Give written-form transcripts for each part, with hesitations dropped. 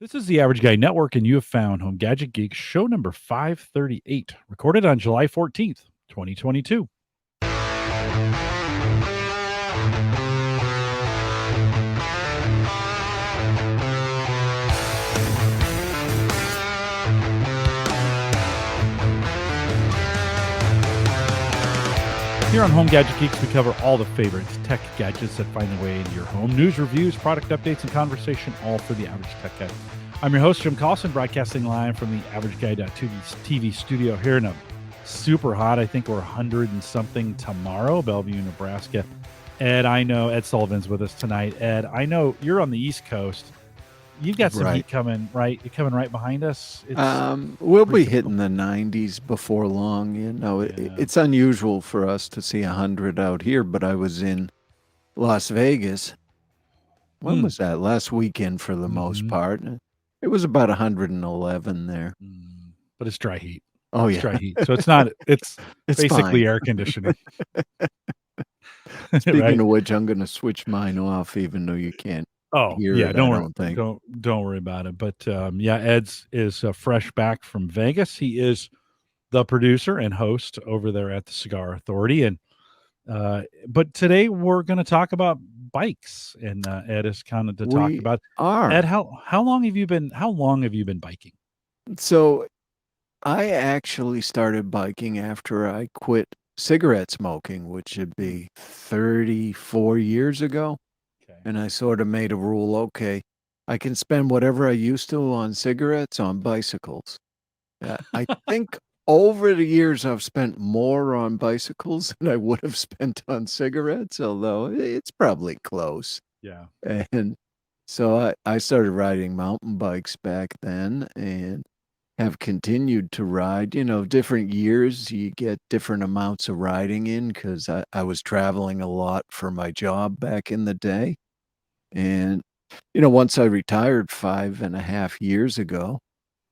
This is the Average Guy Network, and you have found Home Gadget Geeks show number 538, recorded on July 14th, 2022. Here on Home Gadget Geeks, we cover all the favorite tech gadgets that find their way into your home. News, reviews, product updates, and conversation, all for the average tech guy. I'm your host, Jim Collison, broadcasting live from the AverageGuy.TV studio here in a super hot, I think we're 100 and something tomorrow, Bellevue, Nebraska. Ed Sullivan's with us tonight. Ed, I know you're on the East Coast. You've got some heat coming, right? You're coming right behind us. We'll be hitting the 90s before long. It's unusual for us to see 100 out here, but I was in Las Vegas. When was that? Last weekend for the most part. It was about 111 there. But it's dry heat. Oh, it's dry heat. So it's basically fine. Air conditioning. Speaking of which, I'm going to switch mine off, even though you can't. Don't worry about it. But Ed's is fresh back from Vegas. He is the producer and host over there at the Cigar Authority, and but today we're going to talk about bikes, and Ed is kind of to talk about. Ed, how long have you been biking? So, I actually started biking after I quit cigarette smoking, which should be 34 years ago. And I sort of made a rule, okay, I can spend whatever I used to on cigarettes on bicycles. I think over the years I've spent more on bicycles than I would have spent on cigarettes, although it's probably close. Yeah. And so I started riding mountain bikes back then and have continued to ride. Different years you get different amounts of riding in because I was traveling a lot for my job back in the day. And, once I retired 5.5 years ago,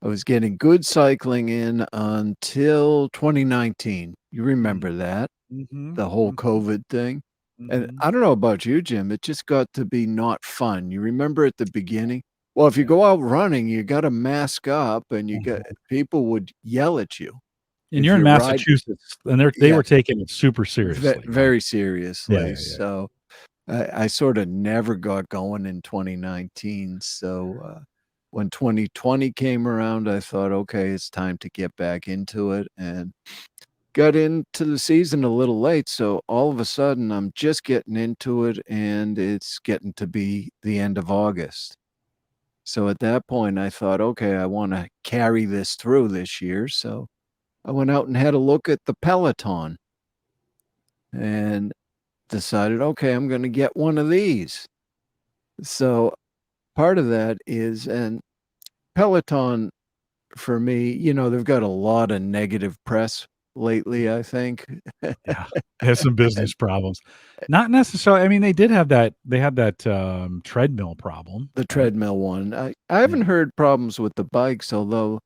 I was getting good cycling in until 2019. You remember that, the whole COVID thing. And I don't know about you, Jim, it just got to be not fun. You remember at the beginning? Well, if you go out running, you got to mask up and people would yell at you. And you're in Massachusetts, and they were taking it super seriously. Very seriously. So I sort of never got going in 2019. So when 2020 came around, I thought, okay, it's time to get back into it, and got into the season a little late. So all of a sudden, I'm just getting into it, and it's getting to be the end of August. So at that point, I thought, okay, I want to carry this through this year. So I went out and had a look at the Peloton and decided, okay, I'm going to get one of these. So part of that is, and Peloton, for me, they've got a lot of negative press lately, I think. Yeah, they have some business problems. Not necessarily. I mean, they had that treadmill problem. The treadmill one. I haven't heard problems with the bikes, although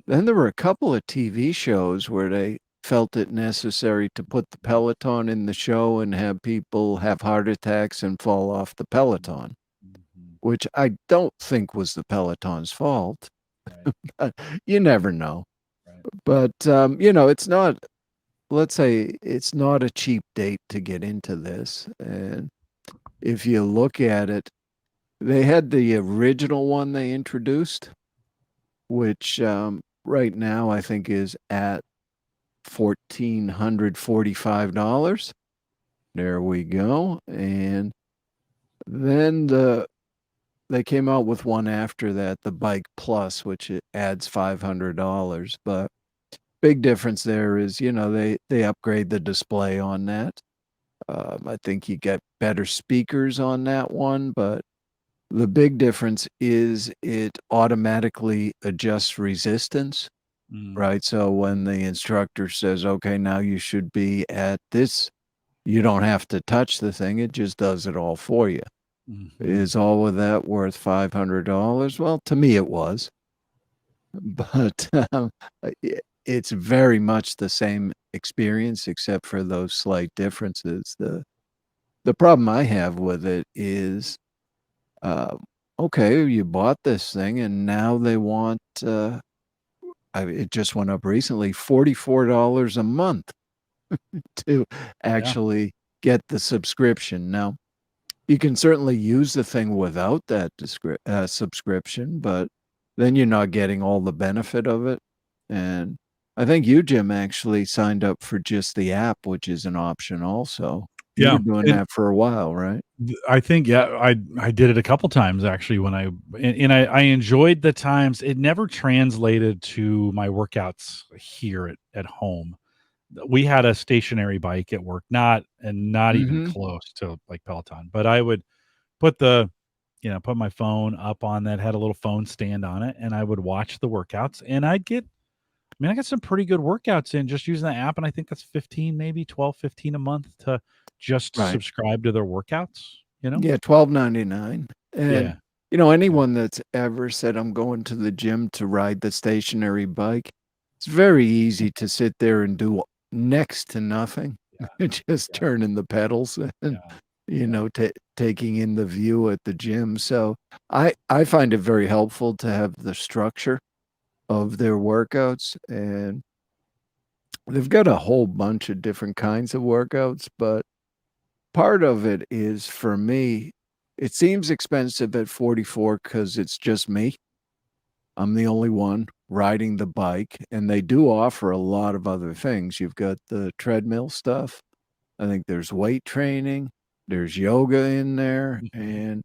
then there were a couple of TV shows where they felt it necessary to put the Peloton in the show and have people have heart attacks and fall off the Peloton, which I don't think was the Peloton's fault. Right. But you never know. Right. But, it's not, let's say it's not a cheap date to get into this. And if you look at it, they had the original one they introduced, which right now I think is at $1,445. There we go. And then they came out with one after that, the Bike Plus, which it adds $500. But big difference there is, they upgrade the display on that. I think you get better speakers on that one, but the big difference is it automatically adjusts resistance. Right. So when the instructor says, okay, now you should be at this, you don't have to touch the thing. It just does it all for you. Is all of that worth $500? Well, to me, it was. But it's very much the same experience, except for those slight differences. The problem I have with it is okay, you bought this thing and now they want, it just went up recently, $44 a month to Yeah. actually get the subscription. Now, you can certainly use the thing without that subscription, but then you're not getting all the benefit of it. And I think you, Jim, actually signed up for just the app, which is an option also. You Yeah. were doing And that for a while, right? I think, yeah, I did it a couple times actually when I enjoyed the times. It never translated to my workouts here at home. We had a stationary bike at work, not even Mhm. close to like Peloton, but I would put the put my phone up on that, had a little phone stand on it, and I would watch the workouts, and I got some pretty good workouts in just using the app, and I think that's 15, maybe 12, 15 a month to just Right. subscribe to their workouts, you know? Yeah, $12.99. And, Yeah, yeah. anyone that's ever said, "I'm going to the gym to ride the stationary bike," it's very easy to sit there and do next to nothing. Yeah, Just yeah, turning the pedals and, yeah, yeah. taking in the view at the gym. So I find it very helpful to have the structure of their workouts, and they've got a whole bunch of different kinds of workouts, but part of it is, for me, it seems expensive at 44 because it's just me. I'm the only one riding the bike, and they do offer a lot of other things. You've got the treadmill stuff. I think there's weight training, there's yoga in there, Mhm. and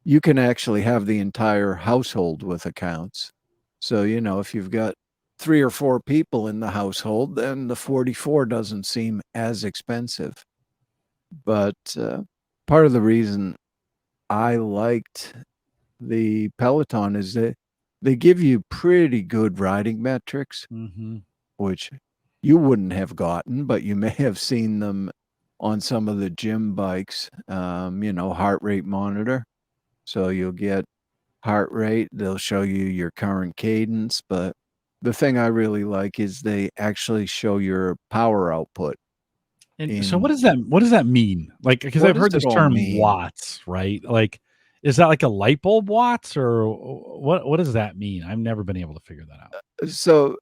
you can actually have the entire household with accounts. So, if you've got 3 or 4 people in the household, then the 44 doesn't seem as expensive. But, part of the reason I liked the Peloton is that they give you pretty good riding metrics, Mhm. which you wouldn't have gotten, but you may have seen them on some of the gym bikes, heart rate monitor. So you'll get heart rate, they'll show you your current cadence, but the thing I really like is they actually show your power output And so in what does that mean? Like, because what I've does heard it this all term mean? watts, right? Like, is that like a light bulb watts or what does that mean? I've never been able to figure that out. So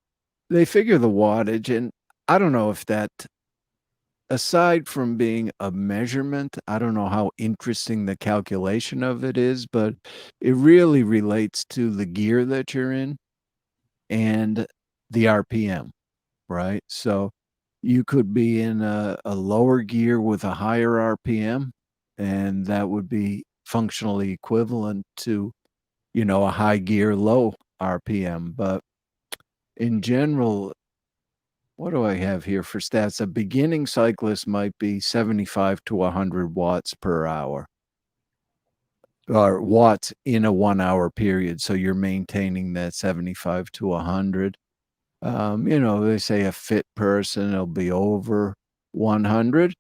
they figure the wattage, and I don't know if that, aside from being a measurement, I don't know how interesting the calculation of it is, but it really relates to the gear that you're in and the RPM, right? So you could be in a lower gear with a higher RPM, and that would be functionally equivalent to, a high gear, low RPM. But in general, what do I have here for stats? A beginning cyclist might be 75 to 100 watts per hour, or watts in a 1 hour period. So you're maintaining that 75 to 100. They say a fit person, will be over 100.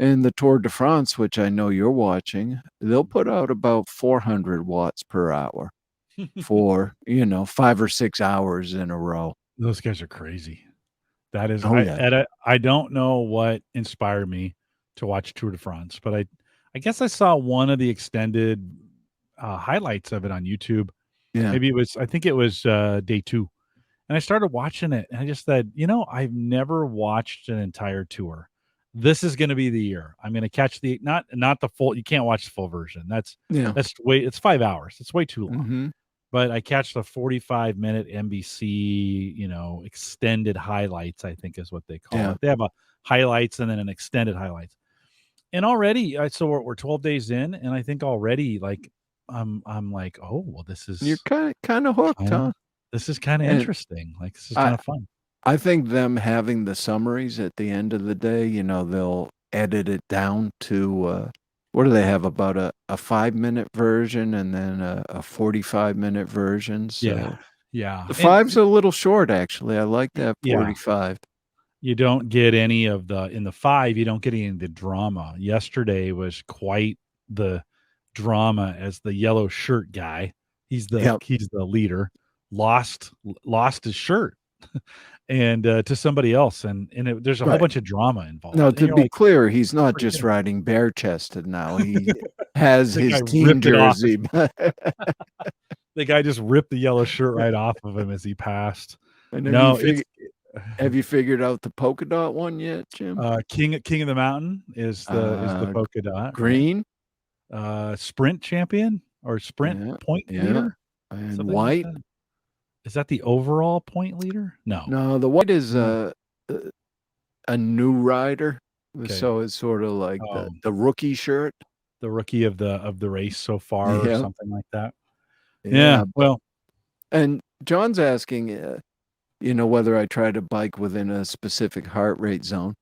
And the Tour de France, which I know you're watching, they'll put out about 400 watts per hour for, 5 or 6 hours in a row. Those guys are crazy. That is Oh, yeah. I don't know what inspired me to watch Tour de France, but I guess I saw one of the extended, highlights of it on YouTube. Yeah. Maybe I think it was, day 2, and I started watching it, and I just said, I've never watched an entire tour. This is gonna be the year. I'm gonna catch the not the full. You can't watch the full version. Yeah. It's 5 hours. It's way too long. Mhm. But I catch the 45-minute NBC, extended highlights, I think is what they call Yeah. it. They have a highlights and then an extended highlights. And already, so we're 12 days in, and I think already, like, I'm like, "Oh, well, You're kinda hooked, kinda huh? this is kinda And interesting. Like, this is I kinda fun." I think them having the summaries at the end of the day, they'll edit it down to, what do they have? About a 5-minute version and then a 45-minute version, Yeah. so Yeah. the And 5's a little short, actually. I like that yeah. 45. You don't get any of the in the 5, you don't get any of the drama. Yesterday was quite the drama as the yellow shirt guy, Yep. he's the leader, lost his shirt. and to somebody else, and there's a whole Right. bunch of drama Now, involved. And to you're be like, clear, he's not pretty just good. riding bare chested now. He has The guy his team ripped it off. jersey. The guy just ripped the yellow shirt right off of him as he passed. And No, it's have you figured out the polka dot one yet, Jim? King of the Mountain is the polka dot, right? Green? Sprint champion or sprint Yeah, point yeah. leader, And something like white? that. Is that the overall point leader? No. No, the white is Mm, a new rider. okay. So it's sort of like Oh, the rookie shirt. the rookie of the race so far or Yeah, something like that. Yeah, yeah. well, And John's asking, whether I try to bike within a specific heart rate zone.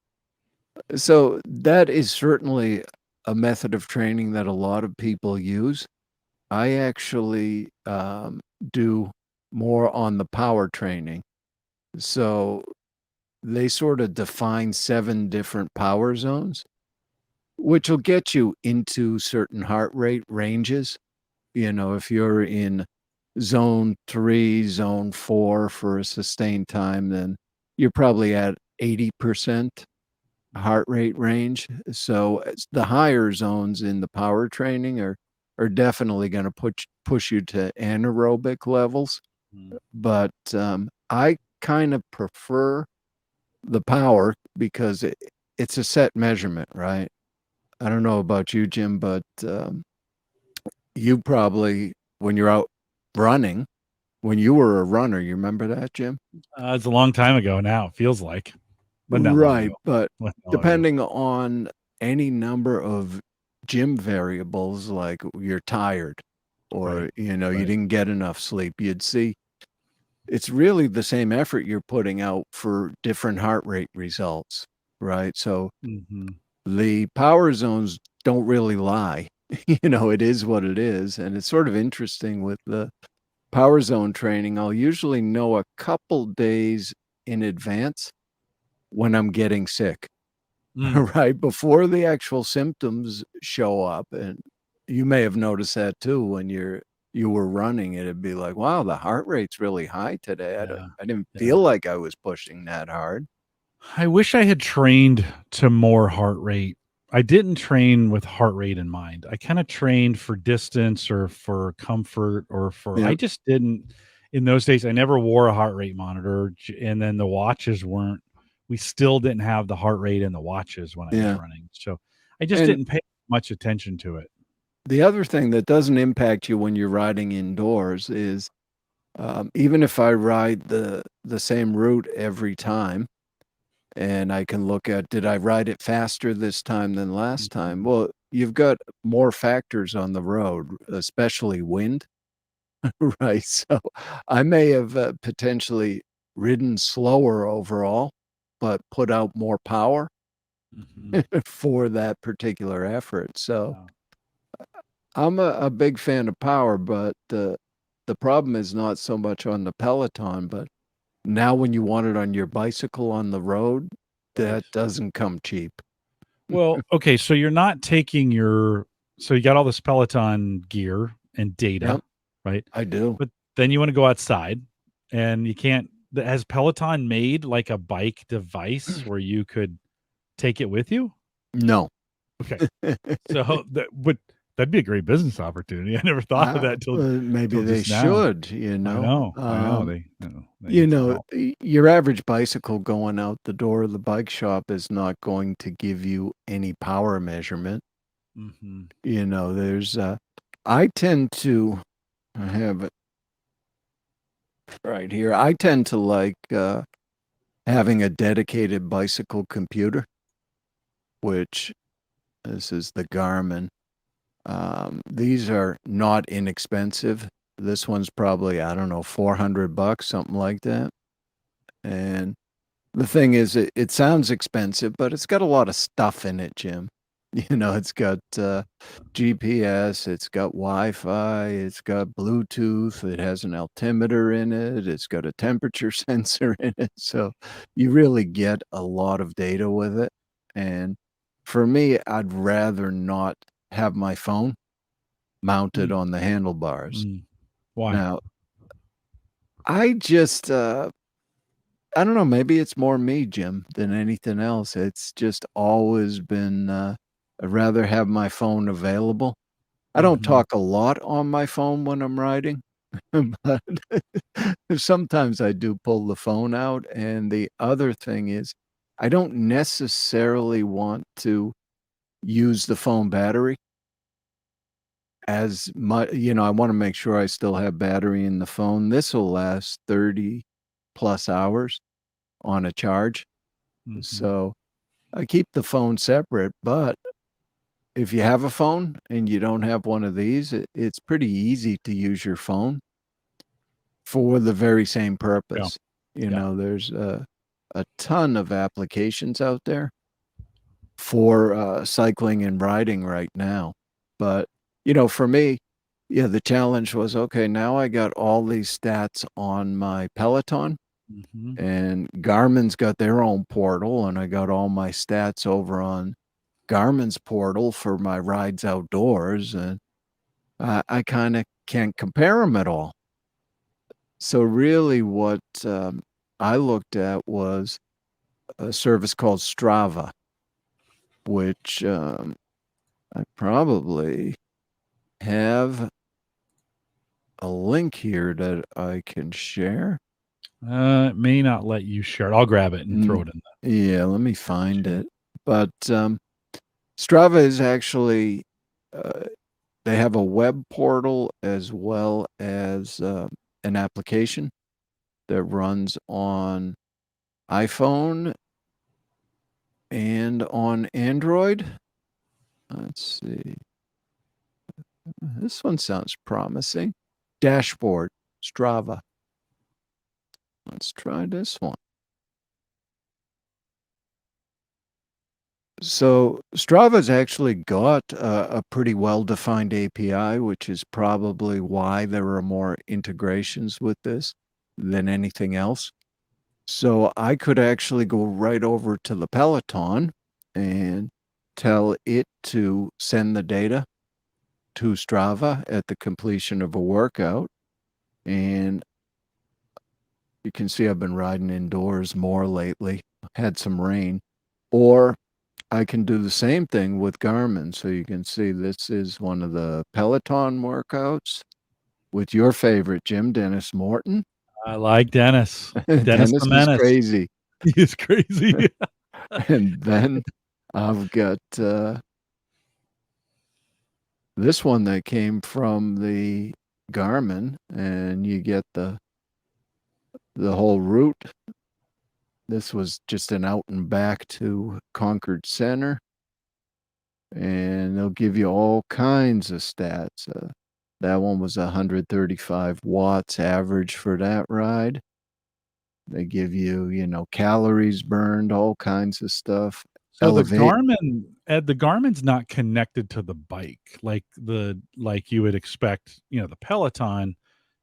So that is certainly a method of training that a lot of people use. I actually do more on the power training. So they sort of define 7 different power zones, which will get you into certain heart rate ranges. If you're in zone 3, zone 4 for a sustained time, then you're probably at 80% heart rate range. So the higher zones in the power training are definitely going to push you to anaerobic levels. mm, But I kind of prefer the power because it's a set measurement, right? I don't know about you, Jim, but you probably, when you're out running, when you were a runner, you remember that, Jim? it's a long time ago now, it feels like. Wasn't that long Right, ago. but Wasn't that long ago. depending on any number of gym variables, like you're tired or, Right, you right. didn't get enough sleep, you'd see it's really the same effort you're putting out for different heart rate results, right? So Mhm. the power zones don't really lie. It is what it is. And it's sort of interesting with the power zone training. I'll usually know a couple days in advance when I'm getting sick, Mm, right? Before the actual symptoms show up. And you may have noticed that too when you were running. It'd be like, wow, the heart rate's really high today. yeah, I didn't yeah. feel like I was pushing that hard. I wish I had trained to more heart rate. I didn't train with heart rate in mind. I kinda trained for distance or for comfort or for I Yeah. just didn't in those days, I never wore a heart rate monitor, and then the watches weren't we still didn't have the heart rate in the watches when I was Yeah. running, so I just And didn't pay much attention to it. the other thing that doesn't impact you when you're riding indoors is even if I ride the same route every time, and I can look at did I ride it faster this time than last time? Mhm. Well, you've got more factors on the road, especially wind, right? So I may have potentially ridden slower overall, but put out more power Mhm. for that particular effort. So Yeah. I'm a big fan of power, but the problem is not so much on the Peloton, but now when you want it on your bicycle on the road, Right. that doesn't come cheap. Well, okay, so you're not taking your so you got all this Peloton gear and data, Yep, right? I do. But then you wanna go outside, and you can't has Peloton made, like, a bike device where you could take it with you? No. Okay. So, that'd be a great business opportunity. I never thought of that Maybe till they just now. should, I know, they you need some know, help. your average bicycle going out the door of the bike shop is not going to give you any power measurement. Mhm. There's I tend to I have it right here. I tend to like having a dedicated bicycle computer, which this is the Garmin. These are not inexpensive. This one's probably, I don't know, $400, something like that. And the thing is, it sounds expensive, but it's got a lot of stuff in it, Jim. It's got GPS, it's got Wi-Fi, it's got Bluetooth, it has an altimeter in it, it's got a temperature sensor in it. So you really get a lot of data with it. And for me, I'd rather not have my phone mounted Mm, on the handlebars. mm. Why? Now, I just I don't know, maybe it's more me, Jim, than anything else. It's just always been, I'd rather have my phone available. I don't Mhm. talk a lot on my phone when I'm riding, but sometimes I do pull the phone out. And the other thing is, I don't necessarily want to use the phone battery as much. I want to make sure I still have battery in the phone. This will last 30 plus hours on a charge. Mhm. So I keep the phone separate, but if you have a phone and you don't have one of these, it's pretty easy to use your phone for the very same Yeah. purpose. Yeah. There's a ton of applications out there for cycling and riding right now. But, for me, yeah, the challenge was, okay, now I got all these stats on my Peloton, Mhm. and Garmin's got their own portal, and I got all my stats over on Garmin's portal for my rides outdoors, and I kind of can't compare them at all. So really what I looked at was a service called Strava, which I probably have a link here that I can share. It may not let you share it. I'll grab it and Mm, throw it in yeah, let me the find chat. it. But Strava is actually, uh, they have a web portal as well as an application that runs on iPhone and on Android. Let's see. This one sounds promising. Dashboard, Strava. Let's try this one. So Strava's actually got a pretty well-defined API, which is probably why there are more integrations with this than anything else. So I could actually go right over to the Peloton and tell it to send the data to Strava at the completion of a workout. And you can see I've been riding indoors more lately, had some rain. Or I can do the same thing with Garmin. So you can see this is one of the Peloton workouts with your favorite, Jim, Dennis Morton. I like Dennis. Dennis Dennis the is Menace. crazy. He is crazy. And then I've got this one that came from the Garmin, and you get the whole route. This was just an out and back to Concord Center, and they'll give you all kinds of stats. That one was 135 watts average for that ride. They give you, calories burned, all kinds of stuff. So the Garmin's not connected to the bike like you would expect. The Peloton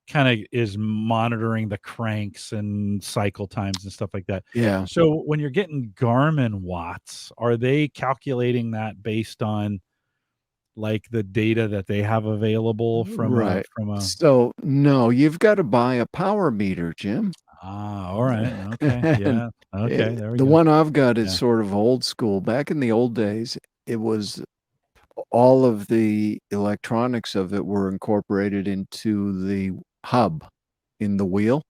kinda is monitoring the cranks and cycle times and stuff like that. Yeah, So when you're getting Garmin watts, are they calculating that based on, like, the data that they have available right. from a So, no, you've got to buy a power meter, Jim. alright, okay, And yeah, okay, there we the go. one I've got is Yeah, sort of old school. Back in the old days, it was all of the electronics of it were incorporated into the hub in the wheel.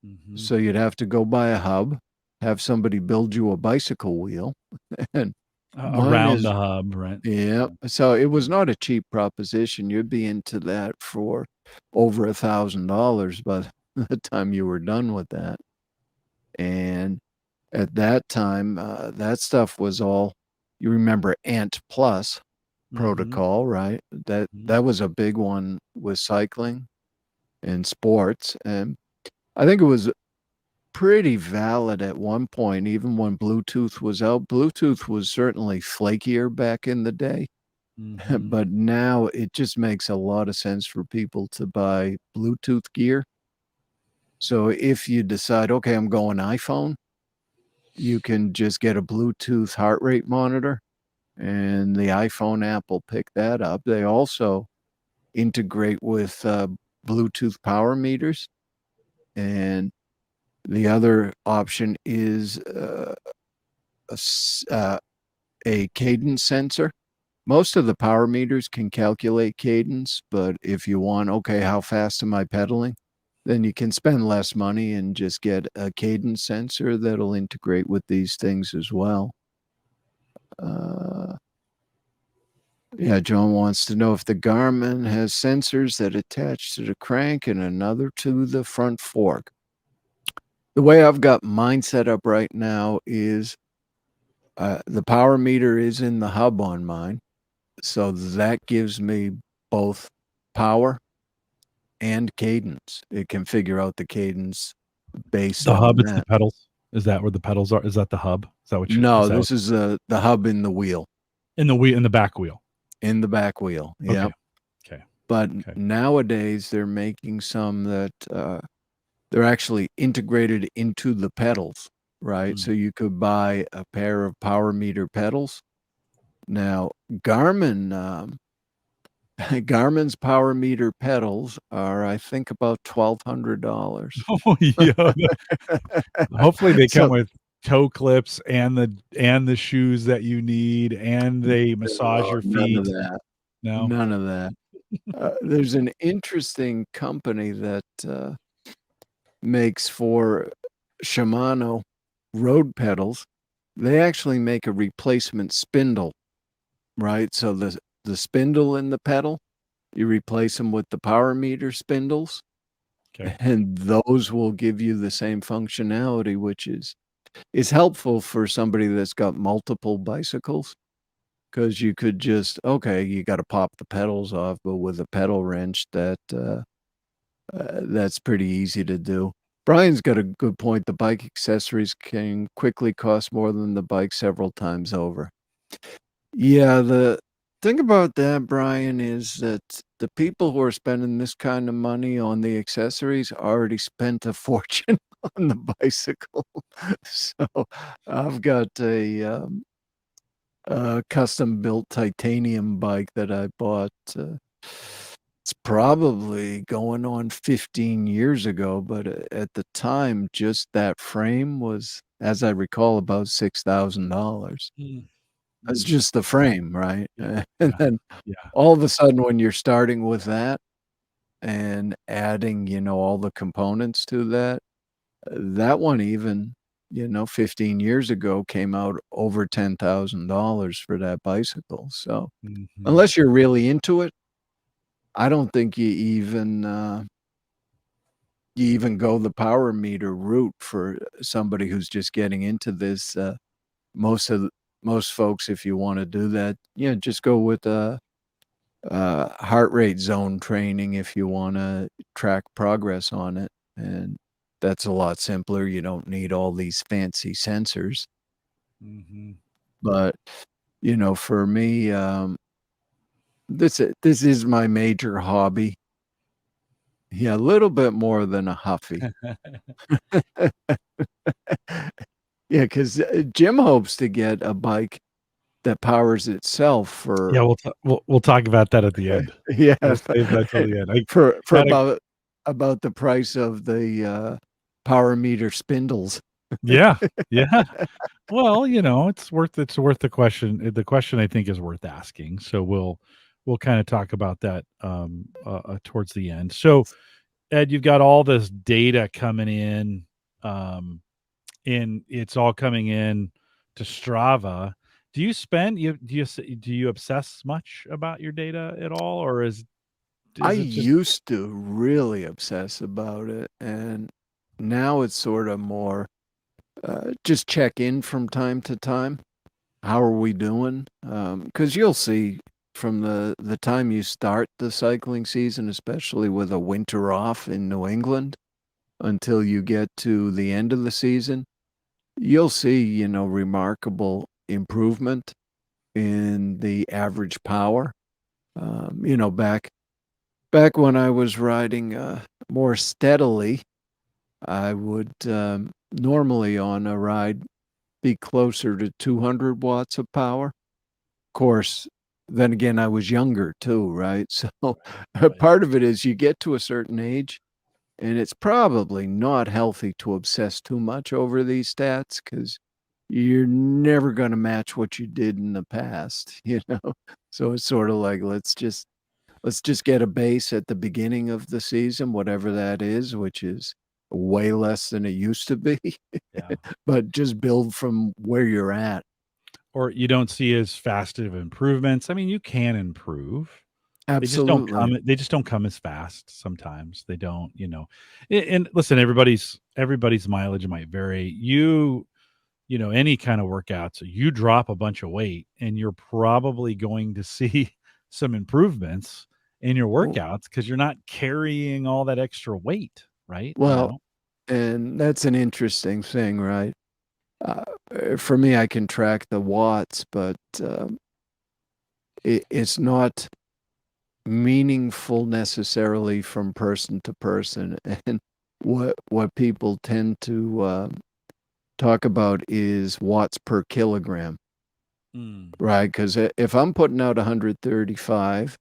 mhm. So you'd have to go buy a hub, have somebody build you a bicycle wheel, and mine Around is, the hub, right? yeah. So it was not a cheap proposition. You'd be into that for over $1,000 by the time you were done with that. And at that time, that stuff was all, you remember Ant Plus Mhm, protocol, right? That mhm, that was a big one with cycling and sports. And I think it was pretty valid at one point, even when Bluetooth was out. Bluetooth was certainly flakier back in the day, mhm. but now it just makes a lot of sense for people to buy Bluetooth gear. So if you decide, okay, I'm going iPhone, you can just get a Bluetooth heart rate monitor, and the iPhone app will pick that up. They also integrate with Bluetooth power meters, and The other option is a cadence sensor. Most of the power meters can calculate cadence, but if you want, okay, how fast am I pedaling? Then you can spend less money and just get a cadence sensor that'll integrate with these things as well. Yeah, John wants to know if the Garmin has sensors that attach to the crank and another to the front fork. The way I've got mine set up right now is the power meter is in the hub on mine. So that gives me both power and cadence. It can figure out the cadence based The on hub, it's the that. pedals. Is that where the pedals are? Is that the hub? Is that what you? No, Is that this is the hub in the wheel, in the wheel, in the back wheel? in the back wheel. Okay. Yep. Okay. But Okay. nowadays they're making some that they're actually integrated into the pedals, right? So you could buy a pair of power meter pedals. Now, Garmin's power meter pedals are, I think, about $1,200. Oh yeah. Hopefully they come So with toe clips and the shoes that you need, and they massage your none of feet. that. No. None of that. There's an interesting company that makes for Shimano road pedals. They actually make a replacement spindle, right? So the spindle in the pedal, you replace them with the power meter spindles, Okay. and those will give you the same functionality, which is helpful for somebody that's got multiple bicycles. Because you could just, okay, you got to pop the pedals off, but with a pedal wrench, that's pretty easy to do. Brian's got a good point. The bike accessories can quickly cost more than the bike several times over. Yeah, the thing about that, Brian, is that the people who are spending this kind of money on the accessories already spent a fortune on the bicycle. So I've got a custom built titanium bike that I bought. It's probably going on 15 years ago, but at the time, just that frame was, as I recall, about $6,000. Mm. That's Mm. just the frame, right? Yeah. And Yeah. then Yeah. all of a sudden, when you're starting with that and adding, all the components to that, that one even, 15 years ago came out over $10,000 for that bicycle. So Mhm. unless you're really into it, I don't think you even go the power meter route for somebody who's just getting into this. Most of most folks, if you want to do that, just go with heart rate zone training if you want to track progress on it, and that's a lot simpler. You don't need all these fancy sensors. Mhm. But for me, this is my major hobby. Yeah, a little bit more than a huffy. Yeah, because Jim hopes to get a bike that powers itself for Yeah, we'll talk about that at the end. yeah, We'll save that till the end. I for had a about the price of the power meter spindles. Yeah. Yeah. Well, it's worth the question. The question I think is worth asking. So we'll kind of talk about that towards the end. So Ed, you've got all this data coming in, um, and it's all coming in to Strava. Do you spend you do you s- do you obsess much about your data at all, or I is it just used to really obsess about it, and now it's sort of more just check in from time to time. How are we doing? Because you'll see from the time you start the cycling season, especially with a winter off in New England, until you get to the end of the season, you'll see, remarkable improvement in the average power. Back when I was riding more steadily, I would normally on a ride be closer to 200 watts of power. Of course, then again, I was younger too, right? So right? part of it is you get to a certain age And it's probably not healthy to obsess too much over these stats because you're never going to match what you did in the past, So it's sort of like let's just get a base at the beginning of the season, whatever that is, which is way less than it used to be, Yeah. but just build from where you're at. Or you don't see as fast of improvements. I mean, you can improve. Absolutely. They just don't come as fast sometimes. They don't, and listen, everybody's mileage might vary. Any kind of workout, so you drop a bunch of weight and you're probably going to see some improvements in your W- workouts because you're not carrying all that extra weight, right? Well, and that's an interesting thing, right? Uh, for me, I can track the watts, but it's not meaningful necessarily from person to person. And what people tend to talk about is watts per kilogram, Mm, right? Because if I'm putting out 135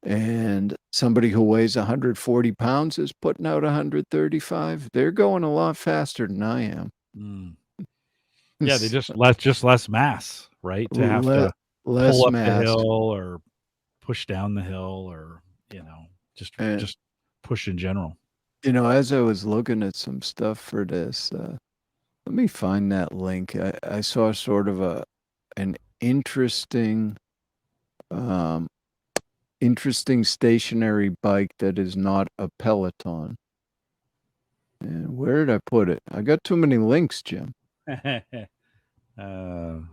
and somebody who weighs 140 pounds is putting out 135, they're going a lot faster than I am. mm. Yeah, they just less mass, right? To have Le- to pull less up the mass. hill or push down the hill or, just And, just push in general. as I was looking at some stuff for this, let me find that link. I saw sort of an um, interesting stationary bike that is not a Peloton. And where did I put it? I got too many links, Jim. uh, Uh, oh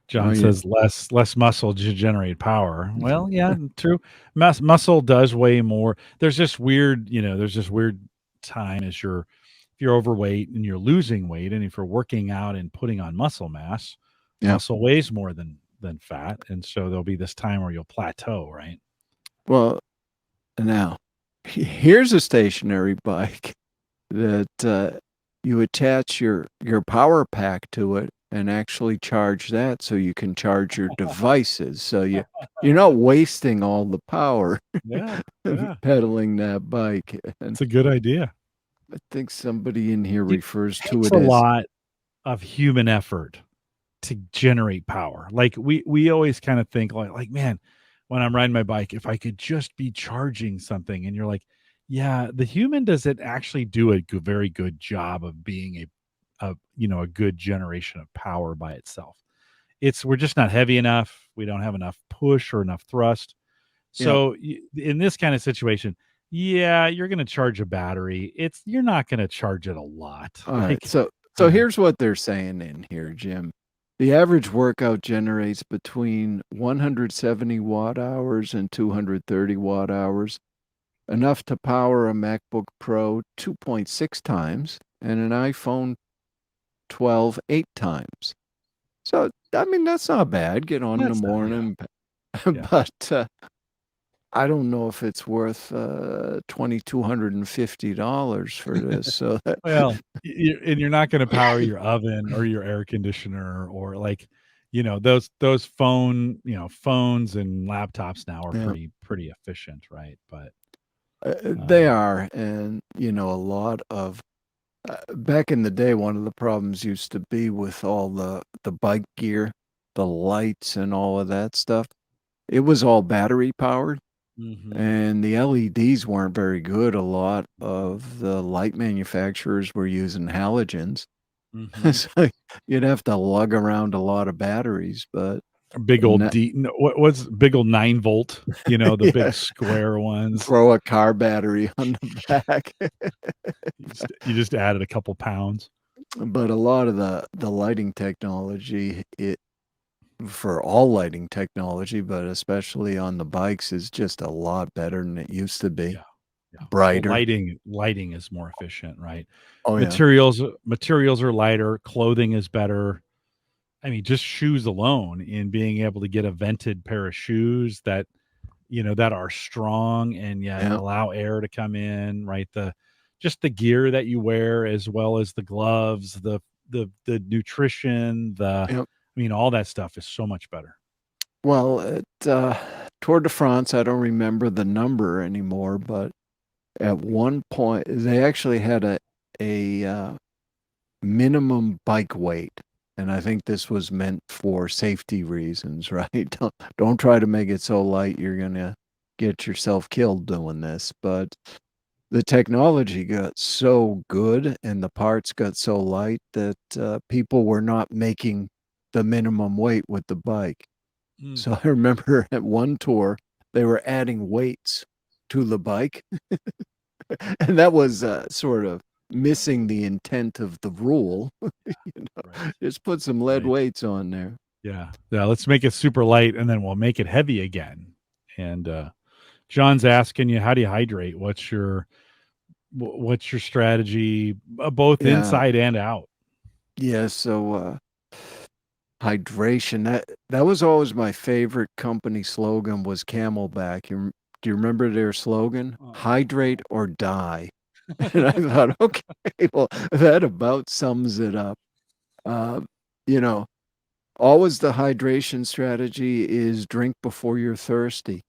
John yeah, says less muscle to generate power. Well, yeah, true. Muscle does weigh more. There's just weird time as if you're overweight and you're losing weight, and if you're working out and putting on muscle mass, yeah. muscle weighs more than fat, and so there'll be this time where you'll plateau, right? Well, now here's a stationary bike that you attach your power pack to it and actually charge that so you can charge your devices. So you're not wasting all the power Yeah, yeah. pedaling that bike. And It's a good idea. I think somebody in here It refers to takes it a as lot of human effort to generate power. Like we always kind of think like man, when I'm riding my bike, if I could just be charging something, and you're like, yeah, the human doesn't actually do a very good job of being a good generation of power by itself. We're just not heavy enough. We don't have enough push or enough thrust. yeah. So in this kind of situation, yeah, you're going to charge a battery. You're not going to charge it a lot. All right. Like, So here's what they're saying in here, Jim. The average workout generates between 170 watt hours and 230 watt hours, enough to power a MacBook Pro 2.6 times and an iPhone 12 8 times. So, I mean, that's not bad. Get on in the that's not, yeah, morning, yeah. but I don't know if it's worth $2,250 for this. So that, Well, and you're not gonna power your oven or your air conditioner or, like, those phones and laptops now are yeah, pretty efficient, right? But, they um are, and a lot of back in the day, one of the problems used to be with all the bike gear, the lights, and all of that stuff. It was all battery powered. Mhm, And the LEDs weren't very good. A lot of the light manufacturers were using halogens. mhm. So you'd have to lug around a lot of batteries, but Big old no, D no, what's big old 9 volt, the yeah, big square ones. throw a car battery on the back. You just added a couple pounds. But a lot of the lighting technology, it for all lighting technology, but especially on the bikes, is just a lot better than it used to be. Yeah, yeah. Well, Brighter. lighting is more efficient, right? Oh yeah. Materials are lighter, clothing is better. I mean, just shoes alone, in being able to get a vented pair of shoes that are strong and yet Yeah. allow air to come in, right? Just the gear that you wear, as well as the gloves, the nutrition, Yep. all that stuff is so much better. Well, Tour de France. I don't remember the number anymore, but at one point they actually had a minimum bike weight. And I think this was meant for safety reasons, right? Don't try to make it so light you're going to get yourself killed doing this. But the technology got so good and the parts got so light that people were not making the minimum weight with the bike. Mm. So I remember at one tour, they were adding weights to the bike. And that was sort of missing the intent of the rule. Right. Just put some lead Right. weights on there. Yeah. Yeah. Let's make it super light and then we'll make it heavy again. And John's asking you, how do you hydrate? What's your strategy, both Yeah. inside and out? Yeah. So hydration, that was always my favorite company slogan was Camelback. Do you remember their slogan? Hydrate or die. And I thought, okay, well, that about sums it up. Uh, you know, always the hydration strategy is drink before you're thirsty.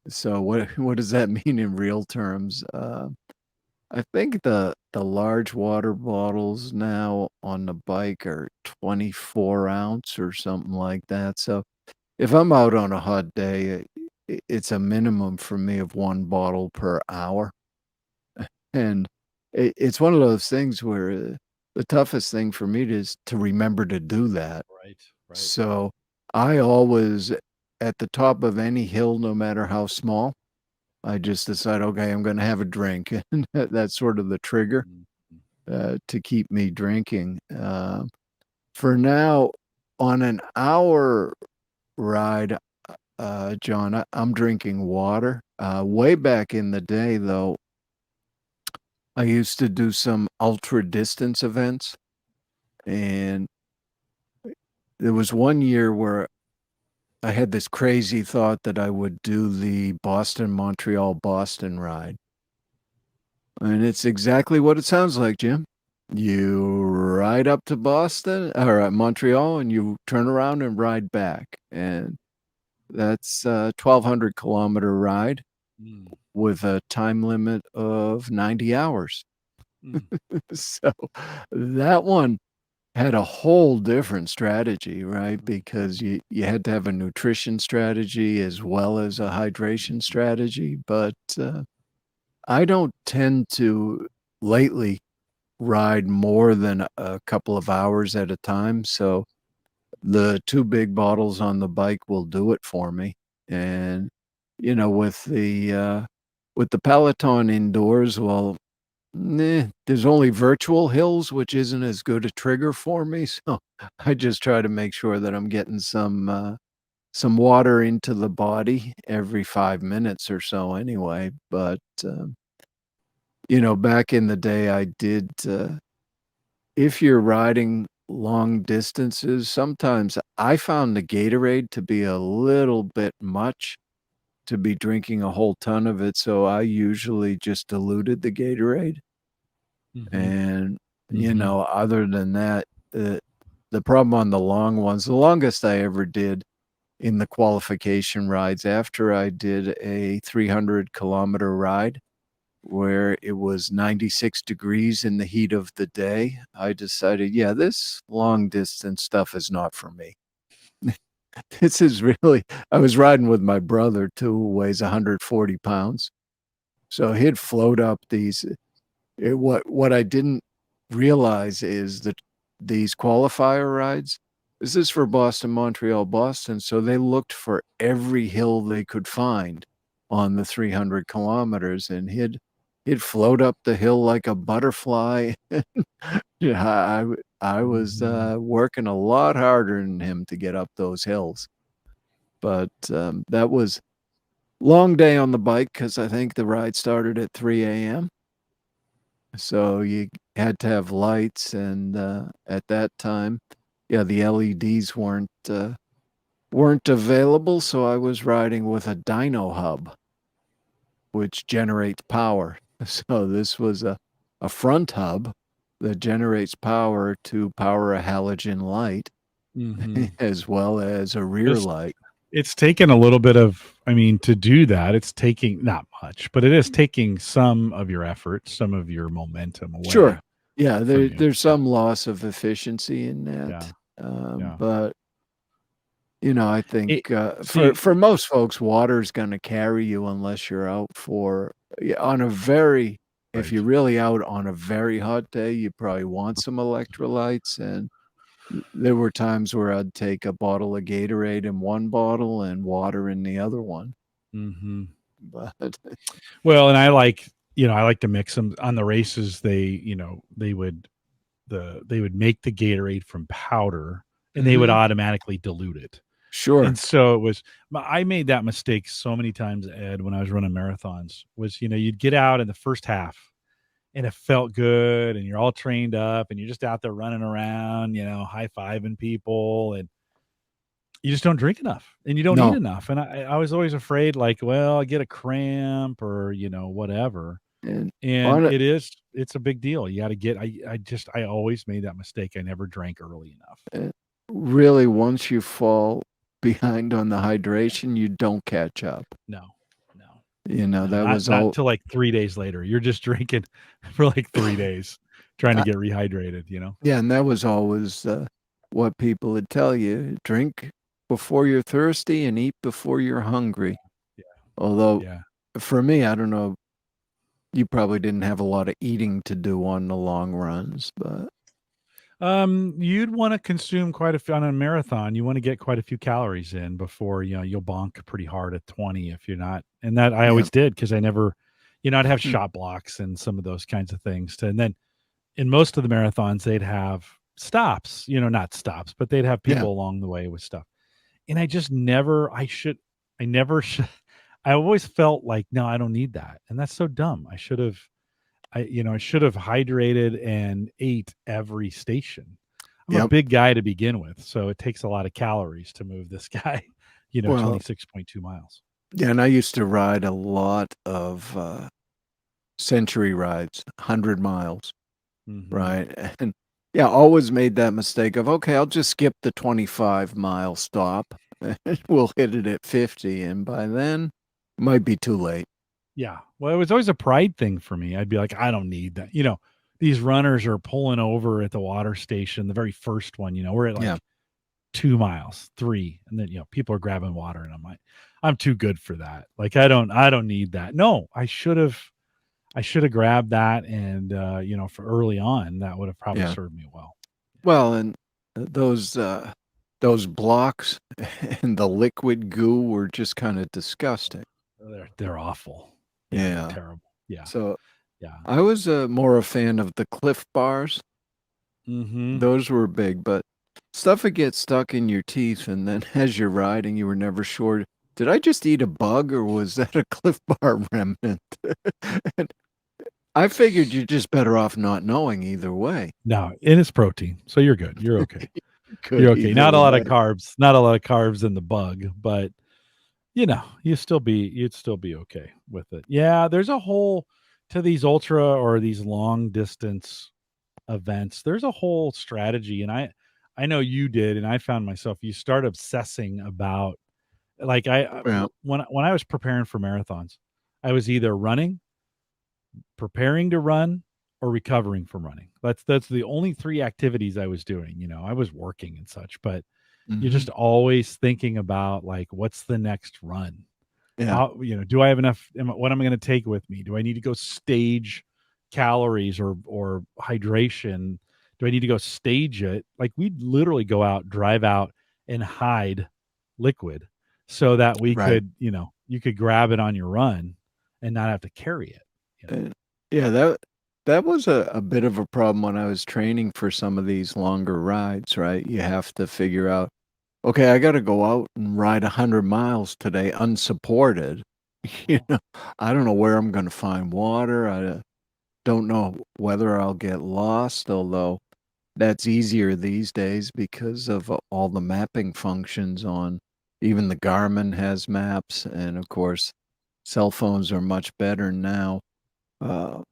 So what does that mean in real terms? I think the large water bottles now on the bike are 24 ounce or something like that. So if I'm out on a hot day, it's a minimum for me of one bottle per hour. And it's one of those things where the toughest thing for me is to remember to do that. Right. Right. So I always, at the top of any hill, no matter how small, I just decide, okay, I'm going to have a drink. And that's sort of the trigger to keep me drinking. For now, on an hour ride, John, I'm drinking water. Way back in the day, though, I used to do some ultra distance events. And there was one year where I had this crazy thought that I would do the Boston, Montreal, Boston ride. And it's exactly what it sounds like, Jim. You ride up to Boston or Montreal and you turn around and ride back. And that's a 1,200-kilometer ride with a time limit of 90 hours. So that one had a whole different strategy, right? Because you had to have a nutrition strategy as well as a hydration strategy. But I don't tend to lately ride more than a couple of hours at a time. So the two big bottles on the bike will do it for me. And, with the Peloton indoors, well, there's only virtual hills, which isn't as good a trigger for me. So I just try to make sure that I'm getting some water into the body every 5 minutes or so anyway. But, back in the day, I did, if you're riding long distances, sometimes I found the Gatorade to be a little bit much to be drinking a whole ton of it. So I usually just diluted the Gatorade. And, other than that, the problem on the long ones, the longest I ever did in the qualification rides after I did a 300-kilometer ride where it was 96 degrees in the heat of the day, I decided, yeah, this long distance stuff is not for me. This is really, I was riding with my brother too, who weighs 140 pounds. So he'd float up what I didn't realize is that these qualifier rides, this is for Boston, Montreal, Boston. So they looked for every hill they could find on the 300 kilometers, and he'd float up the hill like a butterfly. Yeah, I was working a lot harder than him to get up those hills. But that was long day on the bike because I think the ride started at 3 a.m. So you had to have lights, and at that time, yeah, the LEDs weren't available. So I was riding with a dyno hub, which generates power. So this was a front hub that generates power to power a halogen light as well as a rear light. it's taken a little bit of, I mean, to do that, it's taking not much, but it is taking some of your effort, some of your momentum Sure. away Yeah, from you. there's some loss of efficiency in Yeah. that. Yeah. But I think It, for see, most folks, water's going to carry you unless you're out for on a very if right. you're really out on a very hot day, you probably want some electrolytes. And there were times where I'd take a bottle of Gatorade in one bottle and water in the other one. Hmm. But Well, and I like to mix them on the races. They would make the Gatorade from powder and they would Mhm. automatically dilute it. And Sure. so I made that mistake so many times, Ed, when I was running marathons was, you'd get out in the first half and it felt good and you're all trained up and you're just out there running around, high-fiving people, and you just don't drink enough and you don't eat No. enough. And I was always afraid, like, well, I get a cramp or, whatever. And And on it it's a big deal. You got to get, I always made that mistake. I never drank early enough. uh, really, once you fall behind on the hydration, you don't catch up. No, no, no, That was not all. until like 3 days later. You're just drinking for like 3 days, trying to get rehydrated. Yeah, and that was always what people would tell you: drink before you're thirsty and eat before you're hungry. Yeah, Although, yeah. for me, I don't know, you probably didn't have a lot of eating to do on the long runs, but You'd want to consume quite a few on a marathon. You want to get quite a few calories in before, you'll bonk pretty hard at 20 if you're not. And that I yeah, always did because I never, I'd have shot blocks and some of those kinds of things and then in most of the marathons, they'd have stops, not stops, but they'd have yeah, people along the way with stuff. And I just never, I never should, I always felt like, no, I don't need that. And that's so dumb. I should have hydrated and ate every station. I'm a yep. big guy to begin with. So it takes a lot of calories to move this guy, Well, 26.2 miles. yeah, and I used to ride a lot of century rides, 100 miles, Hmm. right? And yeah, always made that mistake of, okay, I'll just skip the 25-mile stop and we'll hit it at 50. And by then, it might be too late. Yeah. Well, it was always a pride thing for me. I'd be like, I don't need that. These runners are pulling over at the water station, the very first one, we're at Yeah. like 2 miles, three. And then, people are grabbing water and I'm like, I'm too good for that. Like, I don't need that. No, I should have grabbed that. And, for early on, that would have probably Yeah. served me well. Well, and those blocks and the liquid goo were just kind of disgusting. They're awful. Yeah. They're Yeah. terrible. Yeah. So Yeah. I was more a fan of the Cliff Bars. Hmm. Those were big, but stuff would get stuck in your teeth, and then as you're riding, you were never sure, did I just eat a bug or was that a Cliff Bar remnant? And I figured you're just better off not knowing either way. No, and it's protein. So you're good. You're okay. You're Good okay. either Not a lot of way. carbs, not a lot of carbs in the bug, but you'd still be okay with it. Yeah, there's a whole to these ultra or these long distance events. There's a whole strategy and I know you did and I found myself you start obsessing about like Yeah. when I was preparing for marathons, I was either running, preparing to run or recovering from running. That's the only three activities I was doing. I was working and such, but you're Hmm. just always thinking about like what's the next run? Yeah. Do I have enough? What am I going to take with me? Do I need to go stage calories or hydration? Do I need to go stage it? Like we'd literally go out, drive out, and hide liquid so that we Right. could, you could grab it on your run and not have to carry it. You know? And yeah, that was a bit of a problem when I was training for some of these longer rides, right? You have to figure out, okay, I got to go out and ride 100 miles today unsupported. You know, I don't know where I'm going to find water. I don't know whether I'll get lost, although that's easier these days because of all the mapping functions on even the Garmin has maps. And of course, cell phones are much better now. Uh,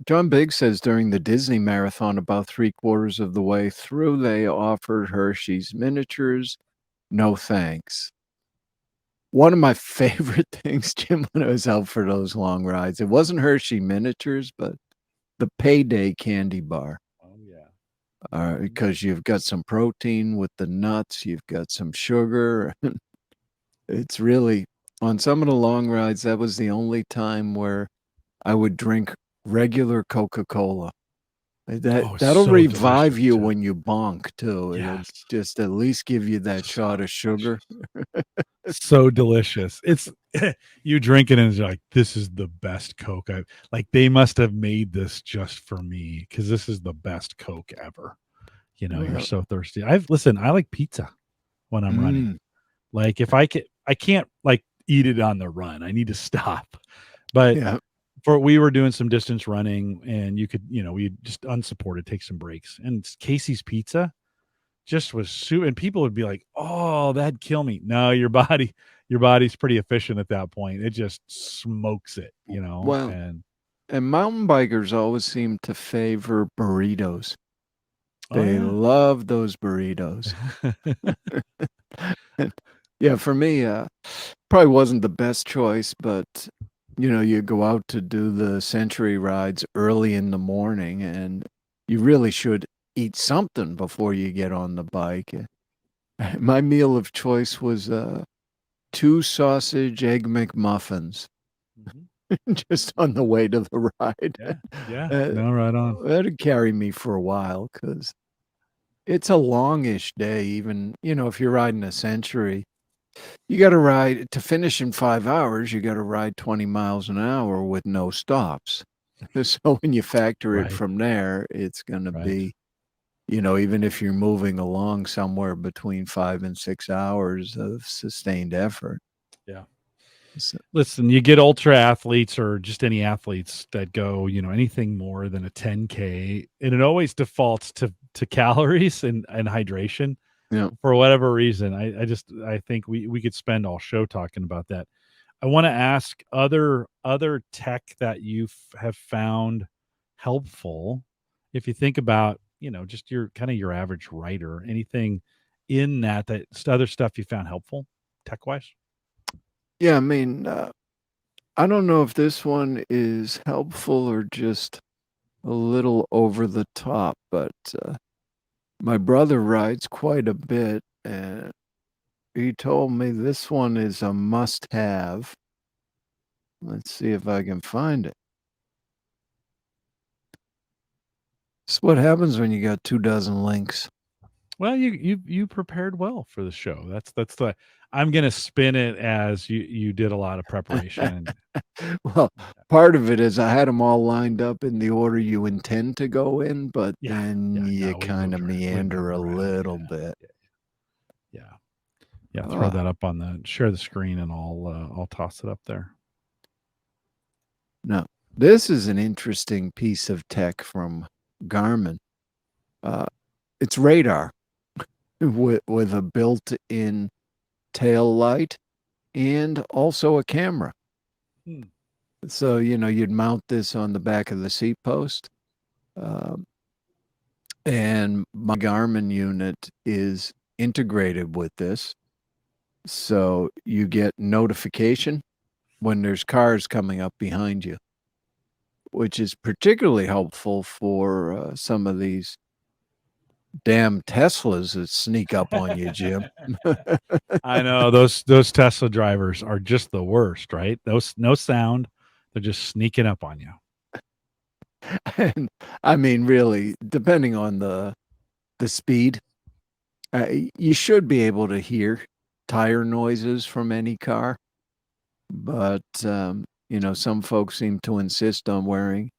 John Biggs says during the Disney marathon, about three-quarters of the way through, they offered Hershey's miniatures. no thanks. One of my favorite things, Jim, when I was out for those long rides, it wasn't Hershey miniatures, but the Payday candy bar. Oh yeah. Because you've got some protein with the nuts, you've got some sugar. It's really, on some of the long rides, that was the only time where I would drink regular Coca-Cola. Oh, it's That'll so revive delicious you too. when you bonk too. It'll Yes. just at least give you that So shot of sugar. delicious. So delicious. It's you drink it and it's like, this is the best Coke I've like they must have made this just for me because this is the best Coke ever. You know, you're Well, so thirsty. I like pizza when I'm running. mm, Like if I can't like eat it on the run. I need to stop. But yeah. for we were doing some distance running and you could, we just unsupported take some breaks. And Casey's Pizza just was and people would be like, "Oh, that'd kill me." No, your body's pretty efficient at that point. It just smokes it, Well, and and mountain bikers always seem to favor burritos. oh They yeah. love those burritos. Yeah, for me, probably wasn't the best choice, but you go out to do the century rides early in the morning, and you really should eat something before you get on the bike. My meal of choice was two sausage egg McMuffins Mhm. just on the way to the ride. Yeah, yeah. Uh, No, right on. That'd carry me for a while because it's a longish day. Even if you're riding a century, you got to ride to finish in 5 hours. You got to ride 20 miles an hour with no stops. So when you factor it Right, from there, it's going to right. be, even if you're moving along somewhere between 5 and 6 hours of sustained effort. Yeah. So, Listen, you get ultra athletes or just any athletes that go, anything more than a 10K, and it always defaults to calories and hydration yeah. for whatever reason. I think we could spend all show talking about that. I want to ask other tech that you have found helpful. If you think about, just your kind of your average writer, anything in that other stuff you found helpful tech wise? Yeah. I mean, I don't know if this one is helpful or just a little over the top, but my brother rides quite a bit, and he told me this one is a must have. Let's see if I can find it. It's what happens when you got 2 dozen links. Well, you prepared well for the show. That's the I'm gonna spin it as you did a lot of preparation. Well, part of it is I had them all lined up in the order you intend to go in, but Yeah, then yeah. you No, kinda we meander moved a around. little Yeah, bit. yeah, yeah, yeah. Throw Ah, that up on share the screen, and I'll toss it up there. now, this is an interesting piece of tech from Garmin. Uh, it's radar with a built-in tail light and also a camera. Hmm. So, you'd mount this on the back of the seat post. Um, and my Garmin unit is integrated with this. So you get notification when there's cars coming up behind you, which is particularly helpful for some of these damn Teslas that sneak up on you, Jim. I know those Tesla drivers are just the worst, right? Those no sound, they're just sneaking up on you. And I mean, really, depending on the speed, you should be able to hear tire noises from any car. But some folks seem to insist on wearing